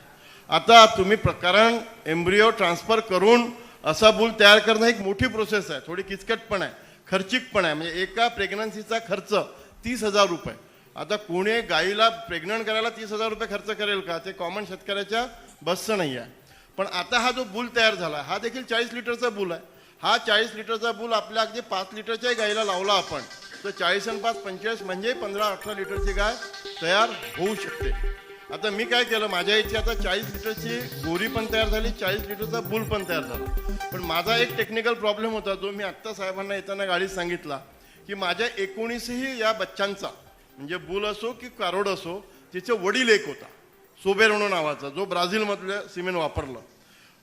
आता तुम्ही प्रकरण एम्ब्रिओ ट्रान्सफर करून असा बुल तयार करणं एक मोठी प्रोसेस आहे, थोडी किचकट पण आहे, खर्चिक पण आहे. म्हणजे एका प्रेग्नन्सीचा खर्च 30,000 रुपये. आता कोणी गायीला प्रेग्नंट करायला 30,000 रुपये खर्च करेल का? ते कॉमन शेतकऱ्याच्या बसचं नाही आहे. पण आता हा जो बुल तयार झाला, हा देखील 40 लिटरचा बुल आहे. हा 40 लिटरचा बुल आपल्या अगदी 5 लिटरच्याही गायीला लावला आपण, तर 40 आणि 5 25 म्हणजे 15-18 लिटरची गाय तयार होऊ शकते. आता मी काय केलं, माझ्या इथे आता 40 लिटरची गोरी पण तयार झाली, 40 लिटरचा बुल पण तयार झाला. पण माझा एक टेक्निकल प्रॉब्लेम होता, जो मी आत्ता साहेबांना येताना गाडीत सांगितला, की माझ्या 19ही या बच्चांचा, म्हणजे बुल असो की कारोड असो, तिचे वडील एक होता सोबेरोनो नावाचा, जो ब्राझीलमधलं सिमेंट वापरलं.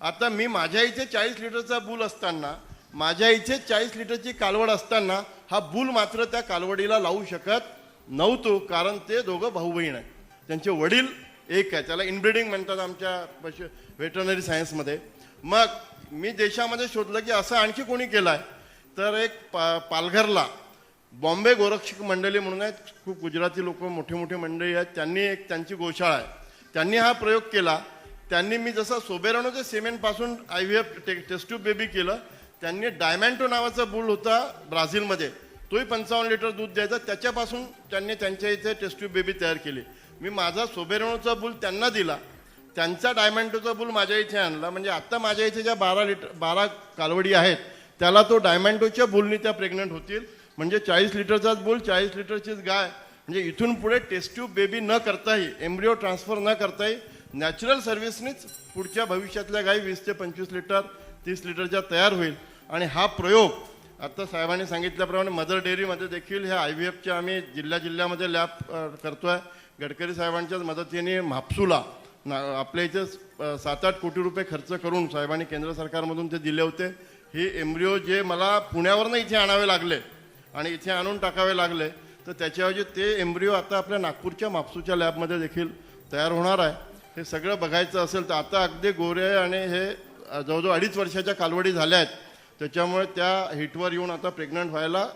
आता मी माझ्या इथे 40 लिटरचा बुल असताना, माझ्या इथे 40 लिटरची कालवड असताना, हा बुल मात्र त्या कालवडीला लावू शकत नव्हतो, कारण ते दोघं भाऊ बहीण आहेत, त्यांचे वडील एक आहे. त्याला इनब्रीडिंग म्हणतात आमच्या व्हेटरनरी सायन्समध्ये. मग मी देशामध्ये शोधलं की असं आणखी कोणी केलं आहे, तर एक पालघरला बॉम्बे गोरक्षक मंडळी म्हणून आहेत, खूप गुजराती लोक, मोठे मोठे मंडळी आहेत, त्यांनी एक त्यांची गोशाळा आहे, त्यांनी हा प्रयोग केला. त्यांनी मी जसं सोबेरानोच्या सिमेंटपासून IVF टेस्ट ट्यूब बेबी केलं, त्यांनी डायमँटो नावाचा बुल होता ब्राझीलमध्ये, तोही 55 लिटर दूध द्यायचा, त्याच्यापासून त्यांनी त्यांच्या इथे टेस्ट ट्यूब बेबी तयार केली. मी माझा सोबेरानोचा बुल त्यांना दिला, त्यांचा डायमँटोचा बुल माझ्या इथे आणला. म्हणजे आत्ता माझ्या इथे ज्या 12 कालवडी आहेत, त्याला तो डायमँटोच्या बुलनी त्या प्रेग्नंट होतील. म्हणजे 40 लिटरचाच बुल, 40 लिटरचीच गाय. म्हणजे इथून पुढे टेस्ट ट्यूब बेबी न करताही, एम्ब्रिओ ट्रान्सफर न करताही, नॅचरल सर्व्हिसनीच पुढच्या भविष्यातल्या गायी 20 ते 25 लिटर 30 लिटरच्या तयार होईल. आणि हा प्रयोग आता साहेबांनी सांगितल्याप्रमाणे मदर डेअरीमध्ये देखील ह्या IVFच्या आम्ही जिल्ह्यामध्ये लॅब करतोय. गडकरी साहेबांच्याच मदतीने म्हापसूला आपल्या इथे 7-8 कोटी रुपये खर्च करून साहेबांनी केंद्र सरकारमधून ते दिले होते. हे एम्ब्रिओ जे मला पुण्यावरनं इथे आणावे लागले आणि इथे आणून टाकावे लागले, तर त्याच्याऐवजी ते एम्ब्रिओ आता आपल्या नागपूरच्या म्हापसूच्या लॅबमध्ये देखील तयार होणार आहे. हे सगळं बघायचं असेल तर आता अगदी गोरे आणि हे जवळजवळ 2.5 वर्षाच्या कालवडी झाल्या आहेत, त्याच्यामुळे त्या हिटवर येऊन आता प्रेग्नंट व्हायला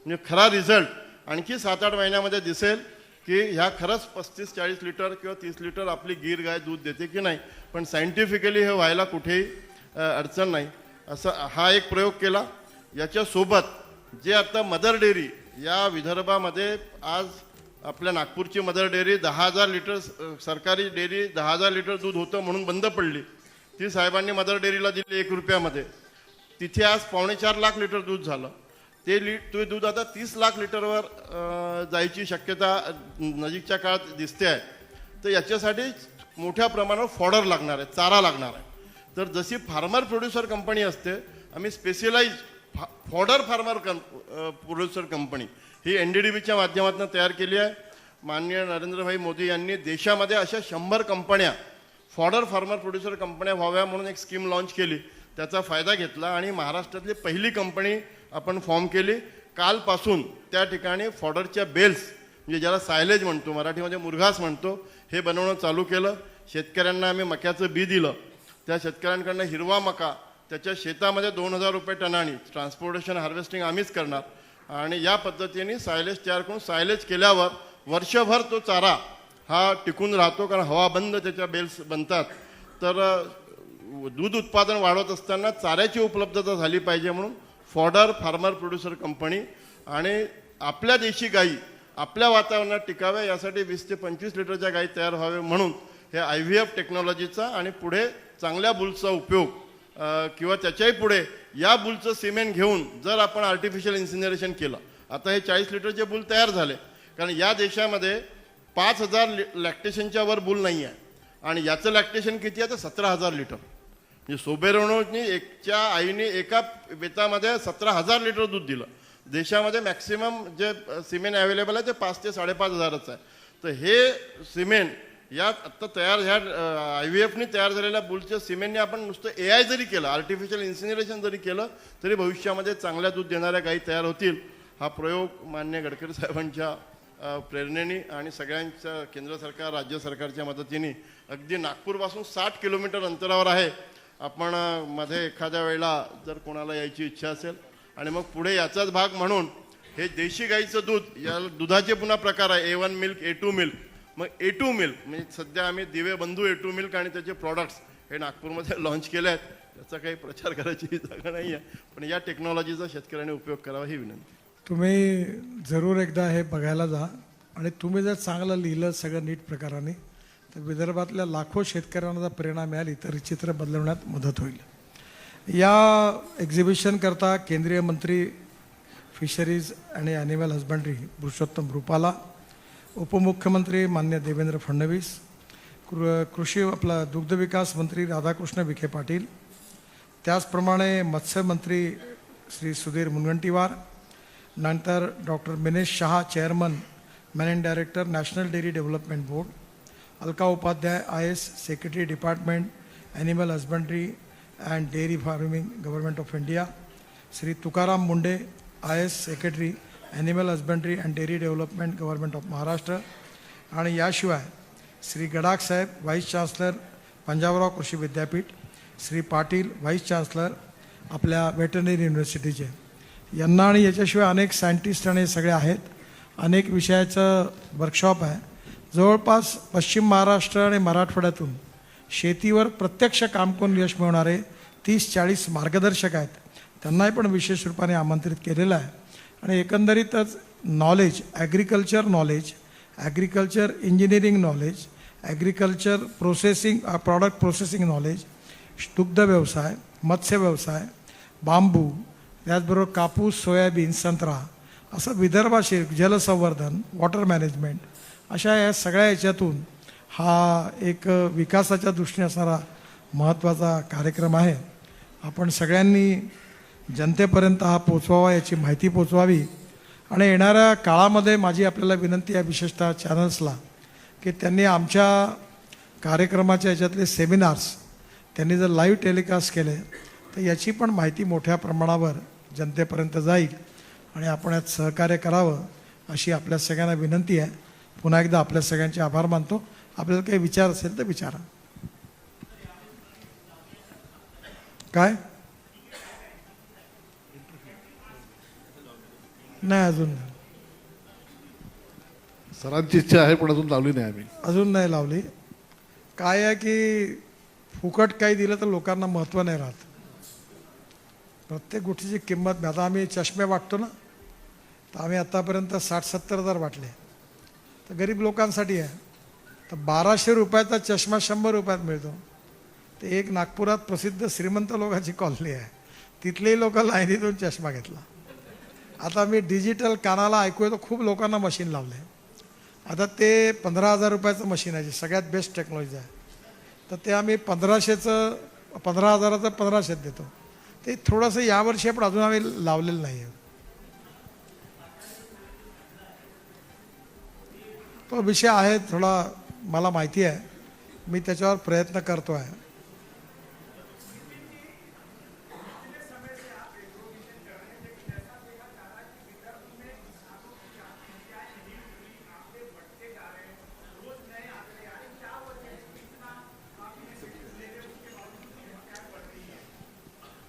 म्हणजे खरा रिझल्ट आणखी 7-8 महिन्यामध्ये दिसेल की ह्या खरंच 35-40 लिटर किंवा 30 लिटर आपली गीर गाय दूध देते की नाही. पण सायंटिफिकली हे व्हायला कुठेही अडचण नाही. असं हा एक प्रयोग केला. याच्यासोबत जे आता मदर डेअरी या विदर्भामध्ये, आज आपल्या नागपूरची मदर डेअरी 10,000 लिटर, सरकारी डेअरी 10,000 लिटर दूध होतं म्हणून बंद पडली, ती साहेबांनी मदर डेअरीला दिली 1 रुपयामध्ये. तिथे आज 4.25 लाख लिटर दूध झालं. ते दूध आता 30 लाख लिटरवर जायची शक्यता नजीकच्या काळात दिसते आहे. तर याच्यासाठी मोठ्या प्रमाणावर फॉडर लागणार आहे, चारा लागणार आहे. तर जशी फार्मर प्रोड्युसर कंपनी असते, आम्ही specialise fodder farmer producer company ही NDDBच्या माध्यमातून तयार केली आहे. माननीय नरेंद्रभाई मोदी यांनी देशामध्ये अशा 100 कंपन्या, फॉडर फार्मर प्रोड्युसर कंपन्या व्हाव्या म्हणून एक स्कीम लॉन्च केली. त्याचा फायदा घेतला आणि महाराष्ट्रातली पहिली कंपनी आपण फॉर्म केली. कालपासून त्या ठिकाणी फॉडरच्या बेल्स, म्हणजे ज्याला सायलेज म्हणतो, मराठीमध्ये मुरघास म्हणतो, हे बनवणं चालू केलं. शेतकऱ्यांना आम्ही मक्याचं बी दिलं. त्या शेतकऱ्यांकडनं हिरवा मका त्याच्या शेतामध्ये 2,000 रुपये टनानी ट्रान्सपोर्टेशन हार्वेस्टिंग आम्हीच करणार. आणि या पद्धतीने सायलेज तयार करून, सायलेज केल्यावर वर्षभर तो चारा हा टिकून राहतो, कारण हवा बंद त्याच्या बेल्स बनतात. तर दूध उत्पादन वाढवत असताना चाऱ्याची उपलब्धता झाली पाहिजे म्हणून फॉडर फार्मर प्रोड्युसर कंपनी आणि आपल्या देशी गायी आपल्या वातावरणात टिकाव्या यासाठी 20 ते 25 लिटरच्या गायी तयार व्हावे म्हणून हे IVF टेक्नॉलॉजीचा आणि पुढे चांगल्या बुलचा उपयोग किंवा त्याच्याही पुढे या बुलचं सिमेंट घेऊन जर आपण आर्टिफिशियल इन्सिनरेशन केलं, आता हे 40 लिटरचे बुल तयार झाले, कारण या देशामध्ये 5000 लॅक्टेशनच्या वर बुल नाही आहे आणि याचं लॅक्टेशन किती आहे तर 17000 लिटर. म्हणजे सोबेरोनोनी एकच्या आईने एका बेतामध्ये 17000 लिटर दूध दिलं. देशामध्ये मॅक्सिमम जे सिमेंट अवेलेबल आहे ते 5 ते 5,500च आहे. तर हे सिमेंट या आत्ता तयार ह्या IVFनी तयार झालेल्या बुलच्या सिमेंटने आपण नुसतं AI जरी केलं, आर्टिफिशियल इन्सिनरेशन जरी केलं तरी भविष्यामध्ये चांगल्या दूध देणाऱ्या गायी तयार होतील. हा प्रयोग माननीय गडकरी साहेबांच्या प्रेरणेने आणि सगळ्यांच्या केंद्र सरकार राज्य सरकारच्या मदतीने अगदी नागपूरपासून 60 किलोमीटर अंतरावर आहे. आपण मध्ये एखाद्या वेळेला जर कोणाला यायची इच्छा असेल आणि मग पुढे याचाच भाग म्हणून हे देशी गाईचं दूध, या दुधाचे पुन्हा प्रकार आहे A1 मिल्क, A2 मिल्क. मग A2 मिल्क म्हणजे सध्या आम्ही दिवे बंधू A2 मिल्क आणि त्याचे प्रॉडक्ट्स हे नागपूरमध्ये लॉन्च केले आहेत. त्याचा काही प्रचार करायची जागा नाही आहे, पण या टेक्नॉलॉजीचा शेतकऱ्यांनी उपयोग करावा ही विनंती. तुम्ही जरूर एकदा हे बघायला जा आणि तुम्ही जर चांगलं लिहिलं सगळं नीट प्रकाराने तर विदर्भातल्या लाखो शेतकऱ्यांना जर प्रेरणा मिळाली तर चित्र बदलवण्यात मदत होईल. या एक्झिबिशन करता केंद्रीय मंत्री फिशरीज आणि ॲनिमल हजबंड्री पुरुषोत्तम रुपाला, उपमुख्यमंत्री मान्य देवेंद्र फडणवीस, कृषी आपला दुग्धविकास मंत्री राधाकृष्ण विखे पाटील, त्याचप्रमाणे मत्स्यमंत्री श्री सुधीर मुनगंटीवार, नंतर doctor Minesh Shah chairman managing director National Dairy Development Board, Alka Upadhyay IAS secretary department animal husbandry and dairy farming government of India, Shri Tukaram Munde IAS secretary animal husbandry and dairy development government of Maharashtra, आणि याशिवाय श्री गडाख साहेब vice chancellor Panjabrao Krishi Vidyapeeth, Shri Patil vice chancellor आपल्या veterinary युनिव्हर्सिटीचे, यांना आणि याच्याशिवाय अनेक scientist आणि सगळे आहेत. अनेक विषयाचं वर्कशॉप आहे. जवळपास पश्चिम महाराष्ट्र आणि मराठवाड्यातून शेतीवर प्रत्यक्ष काम करून यश मिळवणारे 30-40 मार्गदर्शक आहेत. त्यांनाही पण विशेष रूपाने आमंत्रित केलेलं आहे. आणि एकंदरीतच knowledge, agriculture knowledge, agriculture engineering knowledge, agriculture processing product processing knowledge, दुग्ध व्यवसाय, मत्स्य व्यवसाय, बांबू, त्याचबरोबर कापूस, सोयाबीन, संत्रा, असं विदर्भाशी जलसंवर्धन, वॉटर मॅनेजमेंट, अशा या सगळ्या याच्यातून हा एक विकासाच्या दृष्टीने असणारा महत्त्वाचा कार्यक्रम आहे. आपण सगळ्यांनी जनतेपर्यंत हा पोचवावा, याची माहिती पोचवावी. आणि येणाऱ्या काळामध्ये माझी आपल्याला विनंती आहे विशेषतः चॅनल्सला की त्यांनी आमच्या कार्यक्रमाच्या याच्यातले सेमिनार्स त्यांनी जर लाईव्ह टेलिकास्ट केले तर याची पण माहिती मोठ्या प्रमाणावर जनतेपर्यंत जाईल आणि आपण यात सहकार्य करावं अशी आपल्या सगळ्यांना विनंती आहे. पुन्हा एकदा आपल्या सगळ्यांचे आभार मानतो. आपल्याला काही विचार असेल तर विचारा. काय नाही, अजून सरांची इच्छा आहे पण अजून लावली नाही आम्ही. अजून नाही लावली. काय आहे की फुकट काही दिलं तर लोकांना महत्त्व नाही राहत. प्रत्येक गोष्टीची किंमत. आता आम्ही चष्मे वाटतो ना, तर आम्ही आत्तापर्यंत 60-70 हजार वाटले. तर गरीब लोकांसाठी आहे. तर 1200 रुपयाचा चष्मा 100 रुपयात मिळतो. ते एक नागपुरात प्रसिद्ध श्रीमंत लोकांची कॉलनी आहे, तिथलेही लोक लाईनीतून चष्मा घेतला. आता मी डिजिटल कानाला ऐकू येतो, खूप लोकांना मशीन लावले. आता ते 15,000 रुपयाचं मशीन आहे, सगळ्यात बेस्ट टेक्नॉलॉजी आहे. तर ते आम्ही 1500चं 15,000चं 1500 देतो. ते थोडंसं यावर्षी पण अजून आम्ही लावलेलं नाही आहे. तो विषय आहे थोडा, मला माहिती आहे, मी त्याच्यावर प्रयत्न करतो आहे.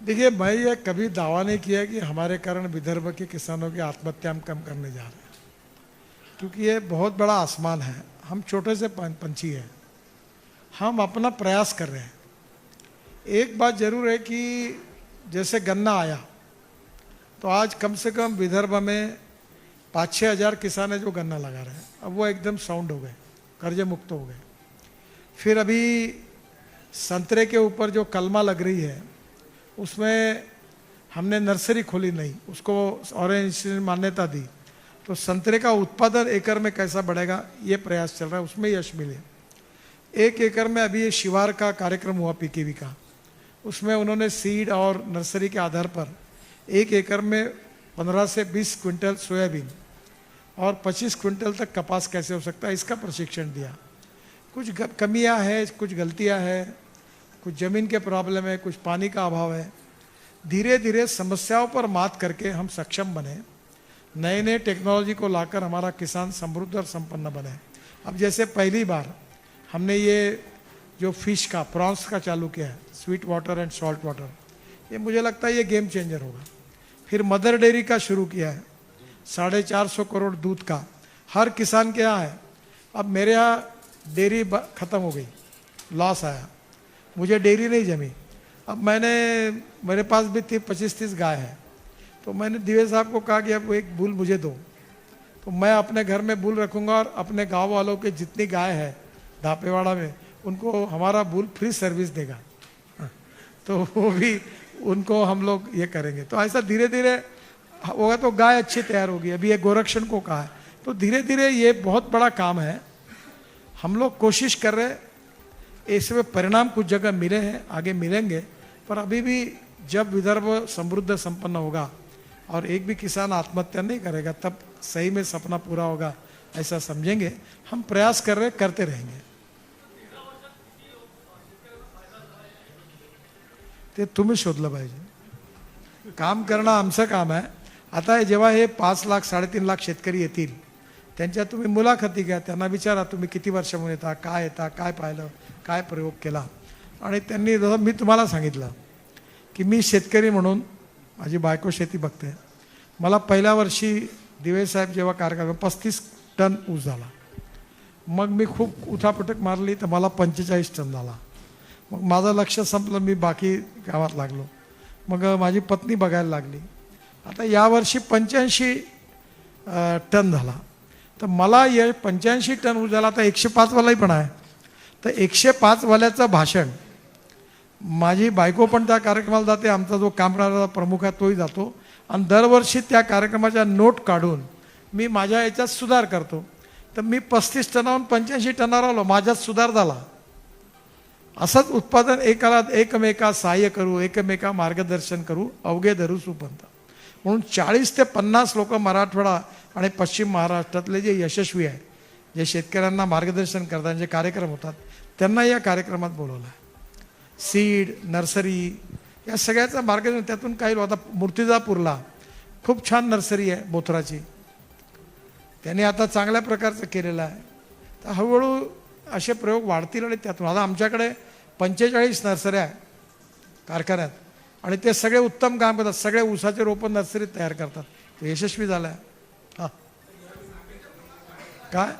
देखिए, मैं ये कभी दावा नहीं किया कि हमारे कारण विदर्भ के किसानों की आत्महत्या हम कम करने जा रहे हैं, क्योंकि ये बहुत बड़ा आसमान है. हम छोटे से पंछी हैं, हम अपना प्रयास कर रहे हैं। एक बात जरूर है कि जैसे गन्ना आया तो आज कम से कम विदर्भ में 5-6 हज़ार किसान है जो गन्ना लगा रहे हैं। अब वो एकदम साउंड हो गए, कर्जे मुक्त हो गए। फिर अभी संतरे के ऊपर जो कलमा लग रही है उसमें हमने नर्सरी खोली नहीं, उसको ऑरेंज इंस्टीट्यूट ने मान्यता दी, तो संतरे का उत्पादन एकड़ में कैसा बढ़ेगा ये प्रयास चल रहा है, उसमें यश मिले। 1 एकड़ में अभी ये शिवार का कार्यक्रम हुआ पीकेवी का, उसमें उन्होंने सीड और नर्सरी के आधार पर 1 एकड़ में 15 से 20 क्विंटल सोयाबीन और 25 क्विंटल तक कपास कैसे हो सकता है इसका प्रशिक्षण दिया। कुछ कमियां हैं, कुछ गलतियां हैं, कुछ ज़मीन के प्रॉब्लम है, कुछ पानी का अभाव है। धीरे धीरे समस्याओं पर मात करके हम सक्षम बने, नए नए टेक्नोलॉजी को लाकर हमारा किसान समृद्ध और संपन्न बने। अब जैसे पहली बार हमने ये जो फिश का प्रॉन्स का चालू किया है, sweet water end salt water, ये मुझे लगता है ये गेम चेंजर होगा। फिर मदर डेयरी का शुरू किया है, 450 करोड़ दूध का हर किसान के यहाँ है। अब मेरे यहाँ डेयरी ख़त्म हो गई, लॉस आया, मुझे डेयरी नहीं जमी। अब मेरे पास भी 25-30 गाय है, तो मैंने दिवे साहब को कहा कि अब एक बुल मुझे दो, तो मैं अपने घर में बुल रखूँगा और अपने गांव वालों के जितनी गाय है धापेवाड़ा में उनको हमारा बुल फ्री सर्विस देगा। तो वो भी उनको हम लोग ये करेंगे। तो ऐसा धीरे धीरे होगा तो गाय अच्छी तैयार होगी। अभी ये गोरक्षण को कहा है, तो धीरे धीरे ये बहुत बड़ा काम है। हम लोग कोशिश कर रहे हैं, इसमें परिणाम कुछ जगह मिले हैं, आगे मिलेंगे, पर अभी भी जब विदर्भ समृद्ध संपन्न होगा और एक भी किसान आत्महत्या नहीं करेगा तब सही में सपना पूरा होगा, ऐसा समझेंगे। हम प्रयास कर रहे, करते रहेंगे। ते तुम्ही शोधलं पाहिजे, काम करणं आमचं काम आहे। आता जेव्हा हे 5 लाख 3.5 लाख शेतकरी येतील त्यांच्या तुम्ही मुलाखती घ्या, त्यांना विचारा तुम्ही किती वर्षांहून येता, काय पाहिलं, काय प्रयोग केला। आणि त्यांनी जसं मी तुम्हाला सांगितलं की मी शेतकरी म्हणून माझी बायको शेती बघते, मला पहिल्या वर्षी दिवे साहेब जेव्हा कार्यक्रम 35 टन ऊस झाला, मग मी खूप उठापटक मारली तर मला 45 टन झाला। मग माझं लक्ष संपलं, मी बाकी गावात लागलो, मग माझी पत्नी बघायला लागली। आता यावर्षी 85 टन झाला, तर मला ये 85 टन ऊस झाला, तर 105 वालाही पण आहे। तर 105 वाल्याचं भाषण, माझी बायको पण त्या कार्यक्रमाला जाते, आमचा जो काम करणारा प्रमुख आहे तोही जातो, आणि दरवर्षी त्या कार्यक्रमाच्या नोट काढून मी माझ्या याच्यात सुधार करतो। तर मी 35 टनावरून 85 टनावर आलो, माझ्यात सुधार झाला। असंच उत्पादन एकमेका सहाय्य करू, एकमेका मार्गदर्शन करू, अवघे धरू सुपंथ। म्हणून 40 ते 50 लोक मराठवाडा आणि पश्चिम महाराष्ट्रातले जे यशस्वी आहे, जे शेतकऱ्यांना मार्गदर्शन करतात, जे कार्यक्रम होतात, त्यांना या कार्यक्रमात बोलवलं आहे। सीड, नर्सरी या सगळ्याचा मार्गदर्शन, त्यातून काही आता मूर्तिजापूरला खूप छान नर्सरी आहे बोथराची, त्यांनी आता चांगल्या प्रकारचं केलेलं आहे। तर हळूहळू असे प्रयोग वाढतील आणि त्यातून आता आमच्याकडे 45 नर्सऱ्या आहे कारखान्यात, आणि ते सगळे उत्तम काम करतात, सगळे ऊसाचे रोपं नर्सरीत तयार करतात, ते यशस्वी झालं आहे। हां काय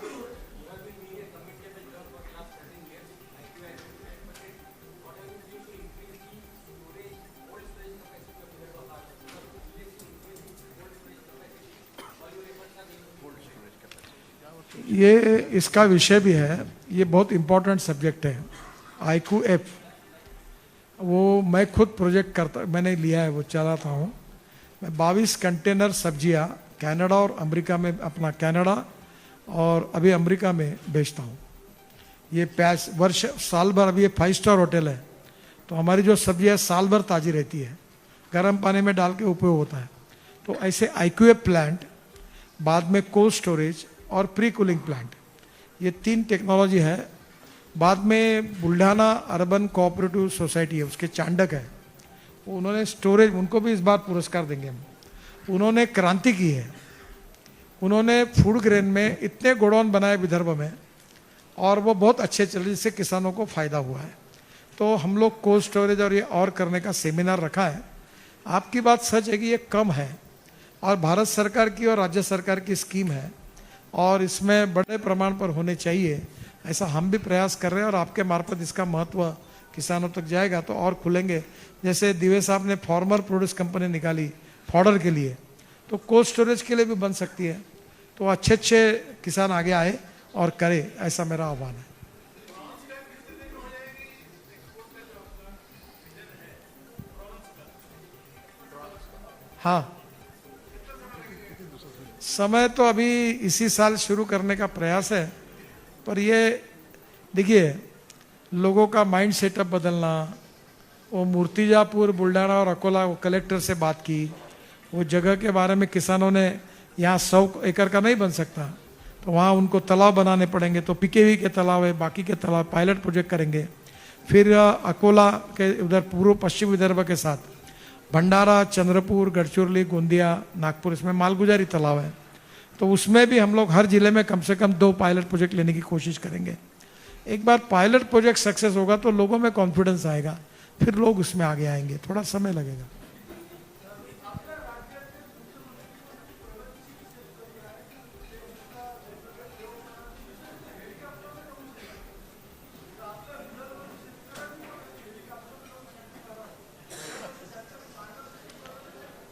ये इसका विषय भी है, ये बहुत इम्पोर्टेंट सब्जेक्ट है। IQF वो मैं खुद प्रोजेक्ट मैंने लिया है, वो चलाता हूँ मैं। 22 कंटेनर सब्जियाँ कनाडा और अमेरिका में, अपना कनाडा और अभी अमेरिका में बेचता हूँ। ये साल भर, अभी ये 5 स्टार होटल है, तो हमारी जो सब्जी है साल भर ताज़ी रहती है, गर्म पानी में डाल के उपयोग होता है। तो ऐसे IQF प्लांट, बाद में कोल्ड स्टोरेज और प्री कूलिंग प्लांट, ये 3 टेक्नोलॉजी है। बाद में बुल्ढाना अर्बन कोऑपरेटिव सोसाइटी है, उसके चांडक है, उन्होंने स्टोरेज, उनको भी इस बार पुरस्कार देंगे हम। उन्होंने क्रांति की है, उन्होंने फूड ग्रेन में इतने गोडाउन बनाए विदर्भ में, और वो बहुत अच्छे चले, जिससे किसानों को फ़ायदा हुआ है। तो हम लोग कोल्ड स्टोरेज और ये और करने का सेमिनार रखा है। आपकी बात सच है कि ये कम है, और भारत सरकार की और राज्य सरकार की स्कीम है, और इसमें बड़े प्रमाण पर होने चाहिए, ऐसा हम भी प्रयास कर रहे हैं और आपके मार्फत इसका महत्व किसानों तक जाएगा तो और खुलेंगे। जैसे दिवे साहब ने फार्मर प्रोड्यूस कंपनी निकाली फॉडर के लिए, तो कोल्ड स्टोरेज के लिए भी बन सकती है। तो अच्छे अच्छे किसान आगे आए और करे, ऐसा मेरा आह्वान है। हाँ, समय तो अभी इसी साल शुरू करने का प्रयास है, पर ये देखिए लोगों का माइंड सेटअप बदलना। वो मूर्तिजापुर, बुल्ढाना और अकोला वो कलेक्टर से बात की, वो जगह के बारे में किसानों ने यहाँ 100 एकड़ का नहीं बन सकता, तो वहाँ उनको तालाब बनाने पड़ेंगे, तो पीकेवी के तालाब है, बाकी के तालाब पायलट प्रोजेक्ट करेंगे। फिर अकोला के उधर पूर्व पश्चिम विदर्भ के साथ भंडारा, चंद्रपुर, गढ़चिरौली, गोंदिया, नागपुर, इसमें मालगुजारी तालाब है, तो उसमें भी हम लोग हर जिले में कम से कम 2 पायलट प्रोजेक्ट लेने की कोशिश करेंगे। एक बार पायलट प्रोजेक्ट सक्सेस होगा तो लोगों में कॉन्फिडेंस आएगा, फिर लोग उसमें आगे आएंगे, थोड़ा समय लगेगा।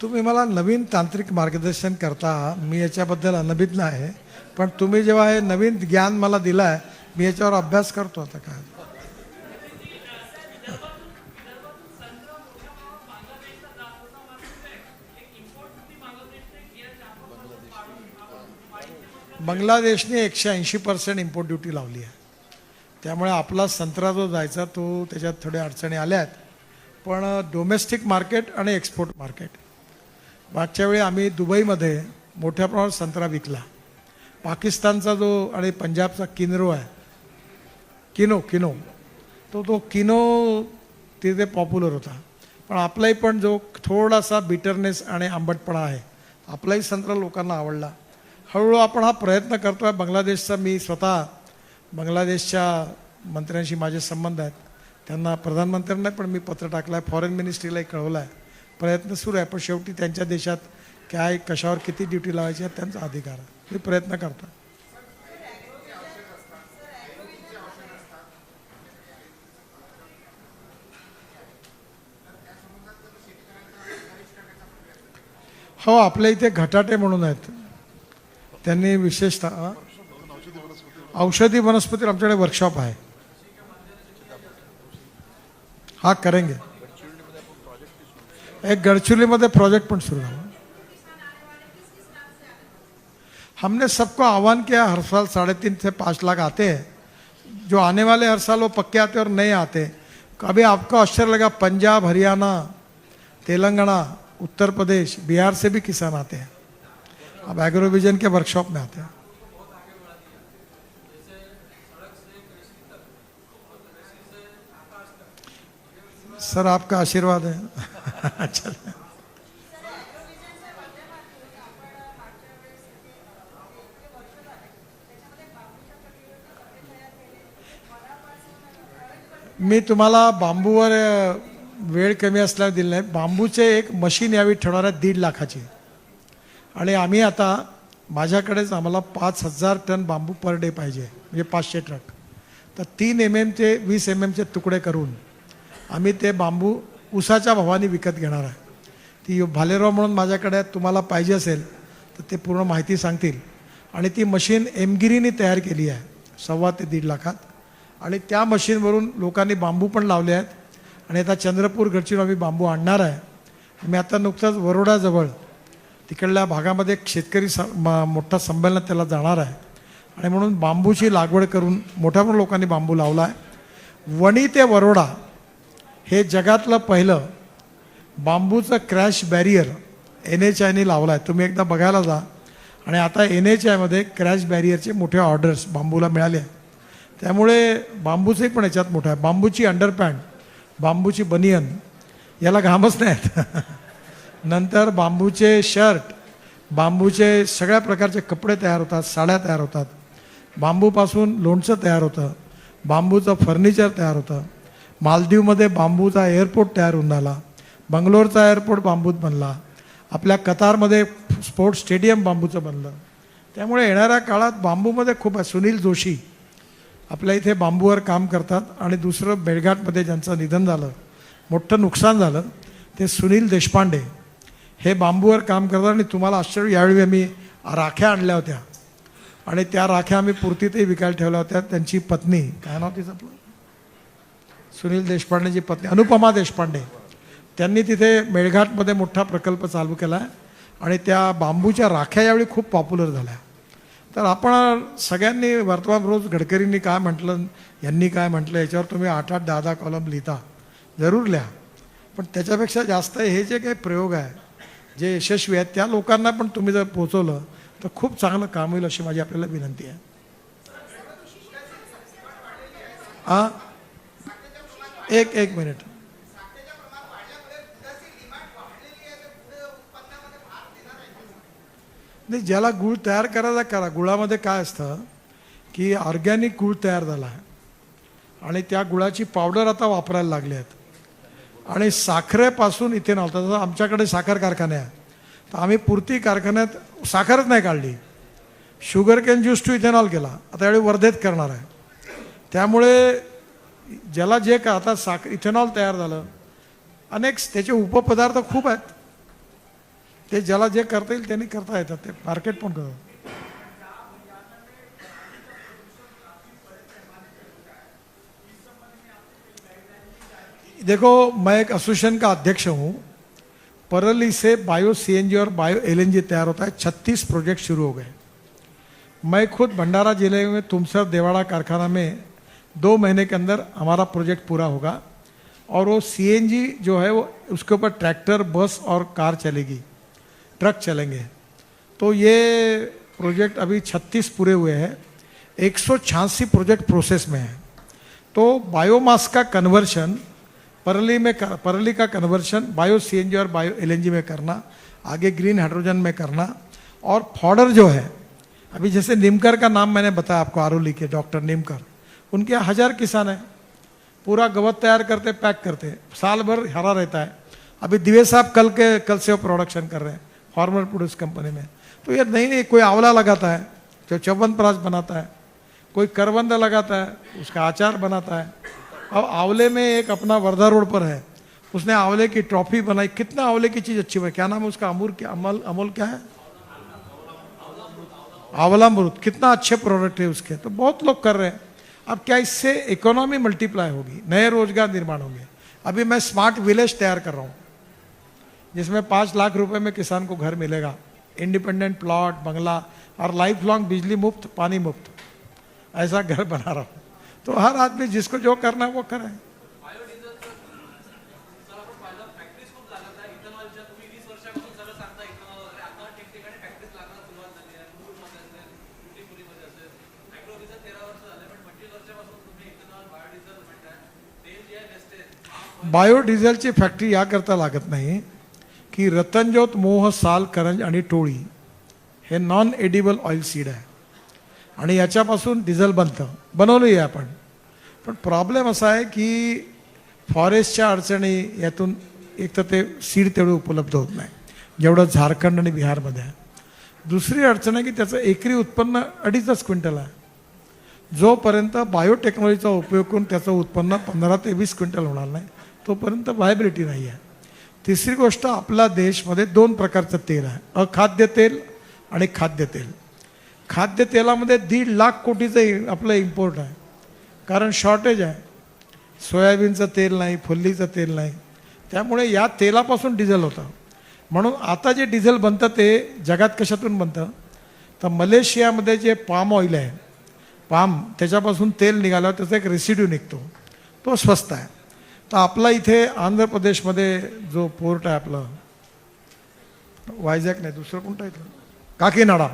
तुम्ही मला नवीन तांत्रिक मार्गदर्शन करता, मी याच्याबद्दल अनभिज्ञ आहे, पण तुम्ही जेव्हा हे नवीन ज्ञान मला दिलाय, मी याच्यावर अभ्यास करतो आता काय। बांगलादेशने 180% इम्पोर्ट ड्युटी लावली आहे, त्यामुळे आपला संत्रा जो जायचा तो त्याच्यात थोड्या अडचणी आल्या आहेत, पण डोमेस्टिक मार्केट आणि एक्सपोर्ट मार्केट, मागच्या वेळी आम्ही दुबईमध्ये मोठ्या प्रमाणात संत्रा विकला। पाकिस्तानचा जो आणि पंजाबचा किनरो आहे, किनो तो किनो तिथे पॉप्युलर होता, पण आपलाही पण जो थोडासा बिटरनेस आणि आंबटपणा आहे, आपलाही संत्रा लोकांना आवडला। हळूहळू आपण हा प्रयत्न करतोय। बांगलादेशचा मी स्वतः बांगलादेशच्या मंत्र्यांशी माझे संबंध आहेत, त्यांना प्रधानमंत्र्यांना पण मी पत्र टाकलं आहे, फॉरेन मिनिस्ट्रीलाही कळवलं आहे, प्रयत्न सुरू आहे, पण शेवटी त्यांच्या देशात काय कशावर किती ड्युटी लावायची आहे त्यांचा अधिकार आहे, मी प्रयत्न करतो। हो, आपल्या इथे घटाटे म्हणून आहेत, त्यांनी विशेषतः औषधी वनस्पती आमच्याकडे वर्कशॉप आहे, हा करेंगे। एक गढ़चिरौली में प्रोजेक्ट पण शुरू हुआ। हमने सबको आह्वान किया, हर साल 3.5 से 5 लाख आते हैं, जो आने वाले हर साल वो पक्के आते और नए आते। कभी आपको आश्चर्य लगा, पंजाब, हरियाणा, तेलंगाना, उत्तर प्रदेश, बिहार से भी किसान आते हैं, अब एग्रोविजन के वर्कशॉप में आते हैं। सर आपका आशीर्वाद है। चलिए, मी तुम्हाला बांबूवर वेळ कमी असल्याने दिली नाही। बांबूचे एक मशीन यावी ठेवणार आहे 1.5 लाखाची, आणि आम्ही आता माझ्याकडेच आम्हाला 5000 टन बांबू पर डे पाहिजे, म्हणजे 500 ट्रक। तर 3 mm चे 20 mm चे तुकडे करून आम्ही ते बांबू उसाच्या भावाने विकत घेणार आहे। ती भालेराव म्हणून माझ्याकडे आहे, तुम्हाला पाहिजे असेल तर ते पूर्ण माहिती सांगतील। आणि ती मशीन एमगिरीने तयार केली आहे 1.25 ते 1.5 लाखात, आणि त्या मशीनवरून लोकांनी बांबू पण लावले आहेत। आणि आता चंद्रपूर, गडचिरोली आम्ही बांबू आणणार आहे। मी आता नुकताच वरोडाजवळ तिकडल्या भागामध्ये एक शेतकरी मोठा संमेलन त्याला जाणार आहे, आणि म्हणून बांबूची लागवड करून मोठ्या पण लोकांनी बांबू लावला आहे। वणी ते वरोडा हे जगातलं पहिलं बांबूचं क्रॅश बॅरियर NHIने लावला आहे, तुम्ही एकदा बघायला जा। आणि आता NHIमध्ये क्रॅश बॅरियरचे मोठे ऑर्डर्स बांबूला मिळाले आहेत, त्यामुळे बांबूचे पण याच्यात मोठं आहे। बांबूची अंडरपॅन्ट, बांबूची बनियन, याला घामच नाहीत। नंतर बांबूचे शर्ट, बांबूचे सगळ्या प्रकारचे कपडे तयार होतात, साड्या तयार होतात, बांबूपासून लोणचं तयार होतं, बांबूचं फर्निचर तयार होतं। मालदीवमध्ये बांबूचा एअरपोर्ट तयार होऊन झाला, बंगलोरचा एअरपोर्ट बांबूत बनला, आपल्या कतारमध्ये स्पोर्ट्स स्टेडियम बांबूचं बनलं, त्यामुळे येणाऱ्या काळात बांबूमध्ये खूप आहे. सुनील जोशी आपल्या इथे बांबूवर काम करतात. आणि दुसरं मेळघाटमध्ये ज्यांचं निधन झालं, मोठं नुकसान झालं, ते सुनील देशपांडे हे बांबूवर काम करतात. आणि तुम्हाला आश्चर्य, यावेळी आम्ही राख्या आणल्या होत्या आणि त्या राख्या आम्ही पुरतीतही विकायला ठेवल्या होत्या. त्यांची पत्नी, काय नाव तिचं आपलं, सुनील देशपांडेची पत्नी अनुपमा देशपांडे, त्यांनी तिथे मेळघाटमध्ये मोठा प्रकल्प चालू केला आहे. आणि त्या बांबूच्या राख्या यावेळी खूप पॉप्युलर झाल्या. तर आपण सगळ्यांनी वर्तमानरोज गडकरींनी काय म्हटलं, यांनी काय म्हटलं, याच्यावर तुम्ही 8-8, 10-10 कॉलम लिहिता, जरूर लिहा. पण त्याच्यापेक्षा जास्त हे जे काही प्रयोग आहे, जे यशस्वी आहेत, त्या लोकांना पण तुम्ही जर पोचवलं तर खूप चांगलं काम होईल, अशी माझी आपल्याला विनंती आहे. हां, एक मिनिट. नाही, ज्याला गूळ तयार करायचा करा. गुळामध्ये काय असतं की ऑर्गॅनिक गूळ तयार झाला आहे आणि त्या गुळाची पावडर आता वापरायला लागले आहेत. आणि साखरेपासून इथेनॉल, तसं आमच्याकडे साखर कारखाने आहे, तर आम्ही पुरती कारखान्यात साखरच नाही काढली, sugar cane juice to ethanol केला. आता यावेळी वर्धेत करणार आहे. त्यामुळे ज्याला जे का आता इथेनॉल तयार झालं, अनेक त्याचे उपपदार्थ खूप आहेत, ते ज्याला जे करता येईल त्यांनी करता येतात, ते मार्केट पण करतात. देखो, मैं एक एसोसिएशन का अध्यक्ष हूँ. परली से बायो सीएनजी और बायो एलएनजी तैयार होता है. 36 प्रोजेक्ट शुरू हो गए. मैं खुद भंडारा जिले में तुमसर देवाड़ा कारखाना में 2 महीने के अंदर हमारा प्रोजेक्ट पूरा होगा. और वो सीएनजी जो है वो उसके ऊपर ट्रैक्टर, बस और कार चलेगी, ट्रक चलेंगे. तो ये प्रोजेक्ट अभी 36 पूरे हुए हैं. 186 प्रोजेक्ट प्रोसेस में है. तो बायोमास का कन्वर्शन परली का कन्वर्शन बायो सीएनजी और बायो एलएनजी में करना, आगे ग्रीन हाइड्रोजन में करना. और फॉडर जो है, अभी जैसे निमकर का नाम मैंने बताया आपको, आरोली के डॉक्टर निमकर, उनके 1000 किसान हैं, पूरा गवत तैयार करते, पैक करते, साल भर हरा रहता है. अभी दिवे साहब कल से वो प्रोडक्शन कर रहे हैं फार्मर प्रोड्यूस कंपनी में. तो ये नहीं, कोई आंवला लगाता है जो च्यवनप्राश बनाता है, कोई करवंद लगाता है उसका अचार बनाता है. अब आंवले में एक अपना वर्धा रोड पर है, उसने आंवले की ट्रॉफी बनाई. कितना आंवले की चीज़ अच्छी है, क्या नाम है उसका, अमूल क्या है, आंवलामृत, कितना अच्छे प्रोडक्ट है उसके. तो बहुत लोग कर रहे हैं. अब क्या इससे इकोनॉमी मल्टीप्लाई होगी, नए रोजगार निर्माण होंगे. अभी मैं स्मार्ट विलेज तैयार कर रहा हूँ, जिसमें 5 लाख रुपए में किसान को घर मिलेगा, इंडिपेंडेंट प्लॉट, बंगला और लाइफ लॉन्ग बिजली मुफ्त, पानी मुफ्त, ऐसा घर बना रहा हूँ. तो हर आदमी जिसको जो करना है वो करे. बायोडिझेलची फॅक्टरी याकरता लागत नाही की रतनज्योत, मोह, साल, करंज आणि टोळी हे नॉन एडिबल ऑइल सीड आहे आणि याच्यापासून डिझेल बनवलं आहे आपण. पण प्रॉब्लेम असा आहे की फॉरेस्टच्या अडचणी यातून एक तर ते सीड तेवढं उपलब्ध होत नाही जेवढं झारखंड आणि बिहारमध्ये आहे. दुसरी अडचण आहे की त्याचं एकरी उत्पन्न 2.5 क्विंटल आहे. जोपर्यंत बायोटेक्नॉलॉजीचा उपयोग करून त्याचं उत्पन्न 15 ते 20 क्विंटल होणार नाही, तोपर्यंत व्हायबिलिटी नाही आहे. तिसरी गोष्ट, आपला देशमध्ये 2 प्रकारचं तेल आहे, अखाद्य तेल आणि खाद्य तेल. खाद्यतेलामध्ये 1.5 लाख कोटीचं आपलं इम्पोर्ट आहे, कारण शॉर्टेज आहे. सोयाबीनचं तेल नाही, फुल्लीचं तेल नाही, त्यामुळे या तेलापासून डिझेल होतं. म्हणून आता जे डिझेल बनतं ते जगात कशातून बनतं, तर मलेशियामध्ये जे पाम ऑइल आहे, पाम, त्याच्यापासून तेल निघाल्यावर त्याचा एक रेसिड्यू निघतो, तो स्वस्त आहे. तर आपला इथे आंध्र प्रदेशमध्ये जो पोर्ट आहे आपलं, वायझॅक नाही, दुसरं कोणतं आहे, काकीनाडा,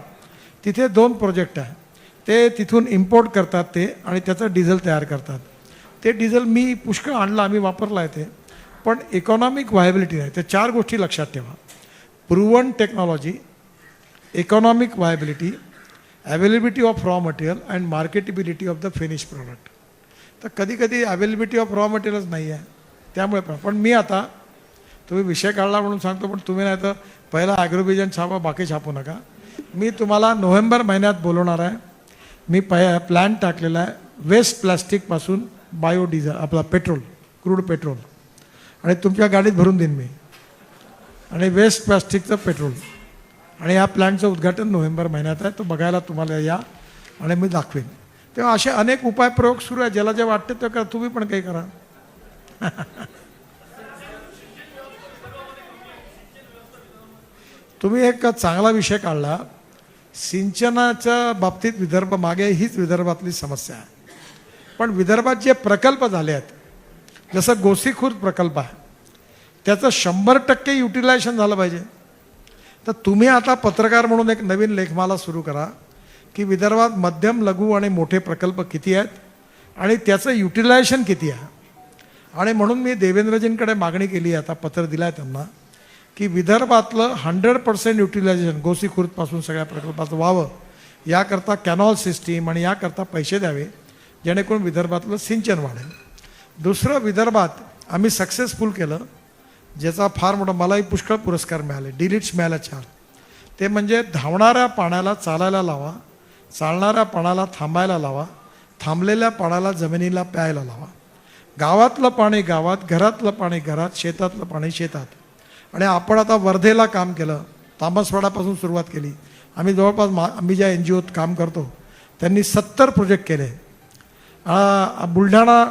तिथे 2 प्रोजेक्ट आहे. ते तिथून इम्पोर्ट करतात ते आणि त्याचं डिझेल तयार करतात. ते डिझेल मी पुष्कळ आणलं, आम्ही वापरलं आहे ते, पण इकॉनॉमिक व्हायबिलिटी नाही. त्या 4 गोष्टी लक्षात ठेवा: proven technology, economic viability, availability of raw material and marketability of the finish product. तर कधी कधी अवेलेबिलिटी ऑफ रॉ मटेरियलच नाही आहे, त्यामुळे पण मी आता, तुम्ही विषय काढला म्हणून सांगतो, पण तुम्ही नाही तर पहिला ॲग्रोव्हिजन छापा, बाकी छापू नका. मी तुम्हाला नोव्हेंबर महिन्यात बोलवणार आहे. मी प्लॅन टाकलेला आहे वेस्ट प्लास्टिकपासून बायोडिझेल आपला पेट्रोल क्रूड पेट्रोल आणि तुमच्या गाडीत भरून देईन मी आणि वेस्ट प्लास्टिकचं पेट्रोल आणि या प्लॅनचं उद्घाटन नोव्हेंबर महिन्यात आहे. तो बघायला तुम्हाला या आणि मी दाखवेन. तेव्हा असे अनेक उपाय प्रयोग सुरू आहे. ज्याला जे वाटते ते करा. तुम्ही पण काही करा. तुम्ही एक चांगला विषय काढला. सिंचनाच्या बाबतीत विदर्भ मागे हीच विदर्भातली समस्या आहे. पण विदर्भात जे प्रकल्प झाले आहेत जसं गोसीखुर्द प्रकल्प आहे त्याचं 100% युटिलायझेशन झालं पाहिजे. तर तुम्ही आता पत्रकार म्हणून एक नवीन लेखमाला सुरू करा की विदर्भात मध्यम लघु आणि मोठे प्रकल्प किती आहेत आणि त्याचं युटिलायझेशन किती आहे. आणि म्हणून मी देवेंद्रजींकडे मागणी केली आहे, आता पत्र दिलं आहे त्यांना की विदर्भातलं 100% युटिलायझेशन गोसीखुर्दपासून सगळ्या प्रकल्पाचं व्हावं. याकरता कॅनॉल सिस्टीम आणि याकरता पैसे द्यावे जेणेकरून विदर्भातलं सिंचन वाढेल. दुसरं विदर्भात आम्ही सक्सेसफुल केलं ज्याचा फार मोठा मलाही पुष्कळ पुरस्कार मिळाले. डिलीट्स मिळाल्या 4. ते म्हणजे धावणाऱ्या पाण्याला चालायला लावा, चालणाऱ्या पाण्याला थांबायला लावा, थांबलेल्या पाण्याला जमिनीला प्यायला लावा. गावातलं पाणी गावात, घरातलं पाणी घरात, शेतातलं पाणी शेतात. आणि आपण आता वर्धेला काम केलं, तामसवाडापासून सुरुवात केली. आम्ही जवळपास आम्ही ज्या NGOत काम करतो त्यांनी 70 प्रोजेक्ट केले. बुलढाणा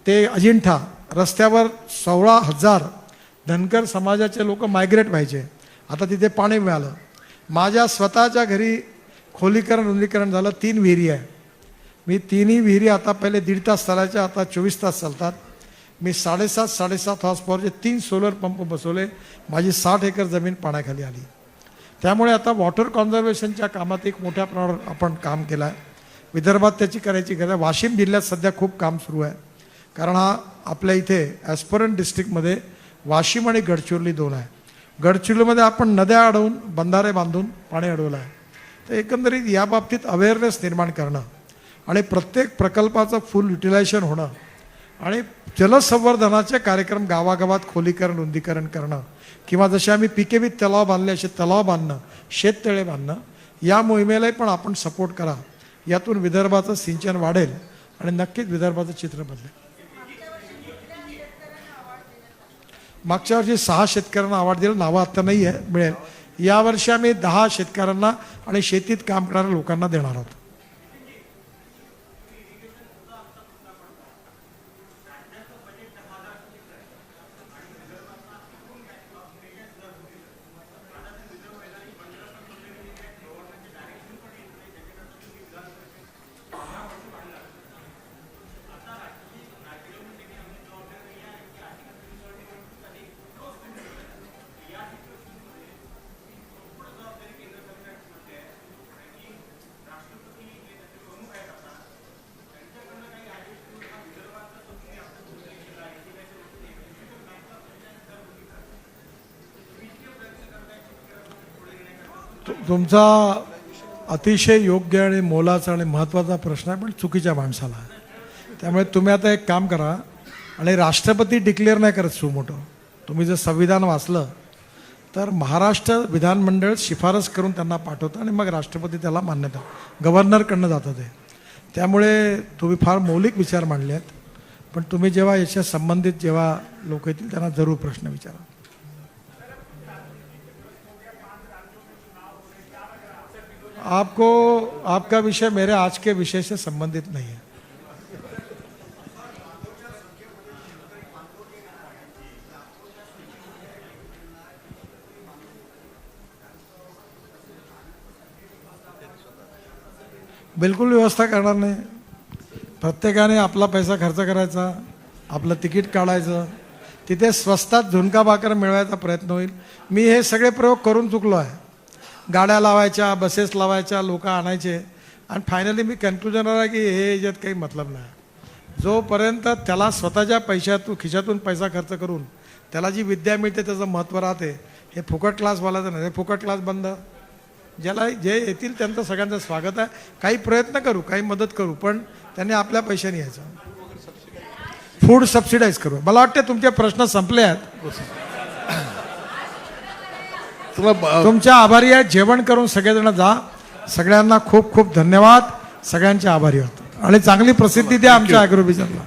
ते अजिंठा रस्त्यावर 16,000 धनगर समाजाचे लोक मायग्रेट व्हायचे. आता तिथे पाणी मिळालं. माझ्या स्वतःच्या घरी खोलीकरण रुंदीकरण झालं. 3 विहिरी आहे. मी 3ही विहिरी आता पहिले 1.5 तास चालायच्या, आता 24 तास चालतात. मी 7.5 हॉर्स पॉवरचे 3 सोलर पंप बसवले. माझी 60 एकर जमीन पाण्याखाली आली. त्यामुळे आता वॉटर कॉन्झर्वेशनच्या कामात एक मोठ्या प्रमाणावर आपण काम केलं आहे. विदर्भात त्याची करायची गरज आहे. वाशिम जिल्ह्यात सध्या खूप काम सुरू आहे कारण हा आपल्या इथे ॲस्परंट डिस्ट्रिक्टमध्ये वाशिम आणि गडचिरोली 2 आहे. गडचिरोलीमध्ये आपण नद्या अडवून बंधारे बांधून पाणी अडवलं आहे. तर एकंदरीत या बाबतीत अवेअरनेस निर्माण करणं आणि प्रत्येक प्रकल्पाचं फुल युटिलायझेशन होणं आणि जलसंवर्धनाचे कार्यक्रम गावागावात खोलीकरण रुंदीकरण करणं किंवा जसे आम्ही पिकेवीत तलाव बांधले असे तलाव बांधणं, शेततळे बांधणं, या मोहिमेलाही पण आपण सपोर्ट करा. यातून विदर्भाचं सिंचन वाढेल आणि नक्कीच विदर्भाचं चित्र बदलेल. मागच्या वर्षी 6 शेतकऱ्यांना अवॉर्ड दिला. नावं आता नाही आहे, मिळेल. यावर्षी आम्ही 10 शेतकऱ्यांना आणि शेतीत काम करणाऱ्या लोकांना देणार आहोत. तुमचा अतिशय योग्य आणि मोलाचा आणि महत्त्वाचा प्रश्न आहे पण चुकीच्या माणसाला. त्यामुळे तुम्ही आता एक काम करा आणि राष्ट्रपती डिक्लेअर नाही करत सुमोटो. तुम्ही जर संविधान वाचलं तर महाराष्ट्र विधानमंडळ शिफारस करून त्यांना पाठवतं आणि मग राष्ट्रपती त्याला मान्यता गव्हर्नरकडनं जातं ते. त्यामुळे तुम्ही फार मौलिक विचार मांडले आहेत. पण तुम्ही जेव्हा याच्या संबंधित जेव्हा लोक येतील त्यांना जरूर प्रश्न विचारा. आपको आपका विषय मेरे आज के विषय से संबंधित नहीं है. बिलकुल व्यवस्था करणार नाही. प्रत्येकाने आपला पैसा खर्च करायचा, आपलं तिकीट काढायचं, तिथे स्वस्तात झुणका भाकर मिळवायचा प्रयत्न होईल. मी हे सगळे प्रयोग करून चुकलो आहे. गाड्या लावायच्या, बसेस लावायच्या, लोक आणायचे आणि फायनली मी कन्क्लुजन आला की हे याच्यात काही मतलब नाही. जोपर्यंत त्याला स्वतःच्या पैशातून खिशातून पैसा खर्च करून त्याला जी विद्या मिळते त्याचं महत्त्व राहते. हे फुकट क्लासवाल्याचं नाही. हे फुकट क्लास बंद. ज्याला जे येतील त्यांचं सगळ्यांचं स्वागत आहे. काही प्रयत्न करू, काही मदत करू, पण त्यांनी आपल्या पैशाने यायचं. फूड सबसिडाईज करू. मला वाटते तुमचे प्रश्न संपले आहेत. चला तुमच्या आभारी आहे. जेवण करून सगळेजण जा. सगळ्यांना खूप खूप धन्यवाद. सगळ्यांचे आभारी आहोत आणि चांगली प्रसिद्धी द्या आमच्या ॲग्रोव्हिजनला.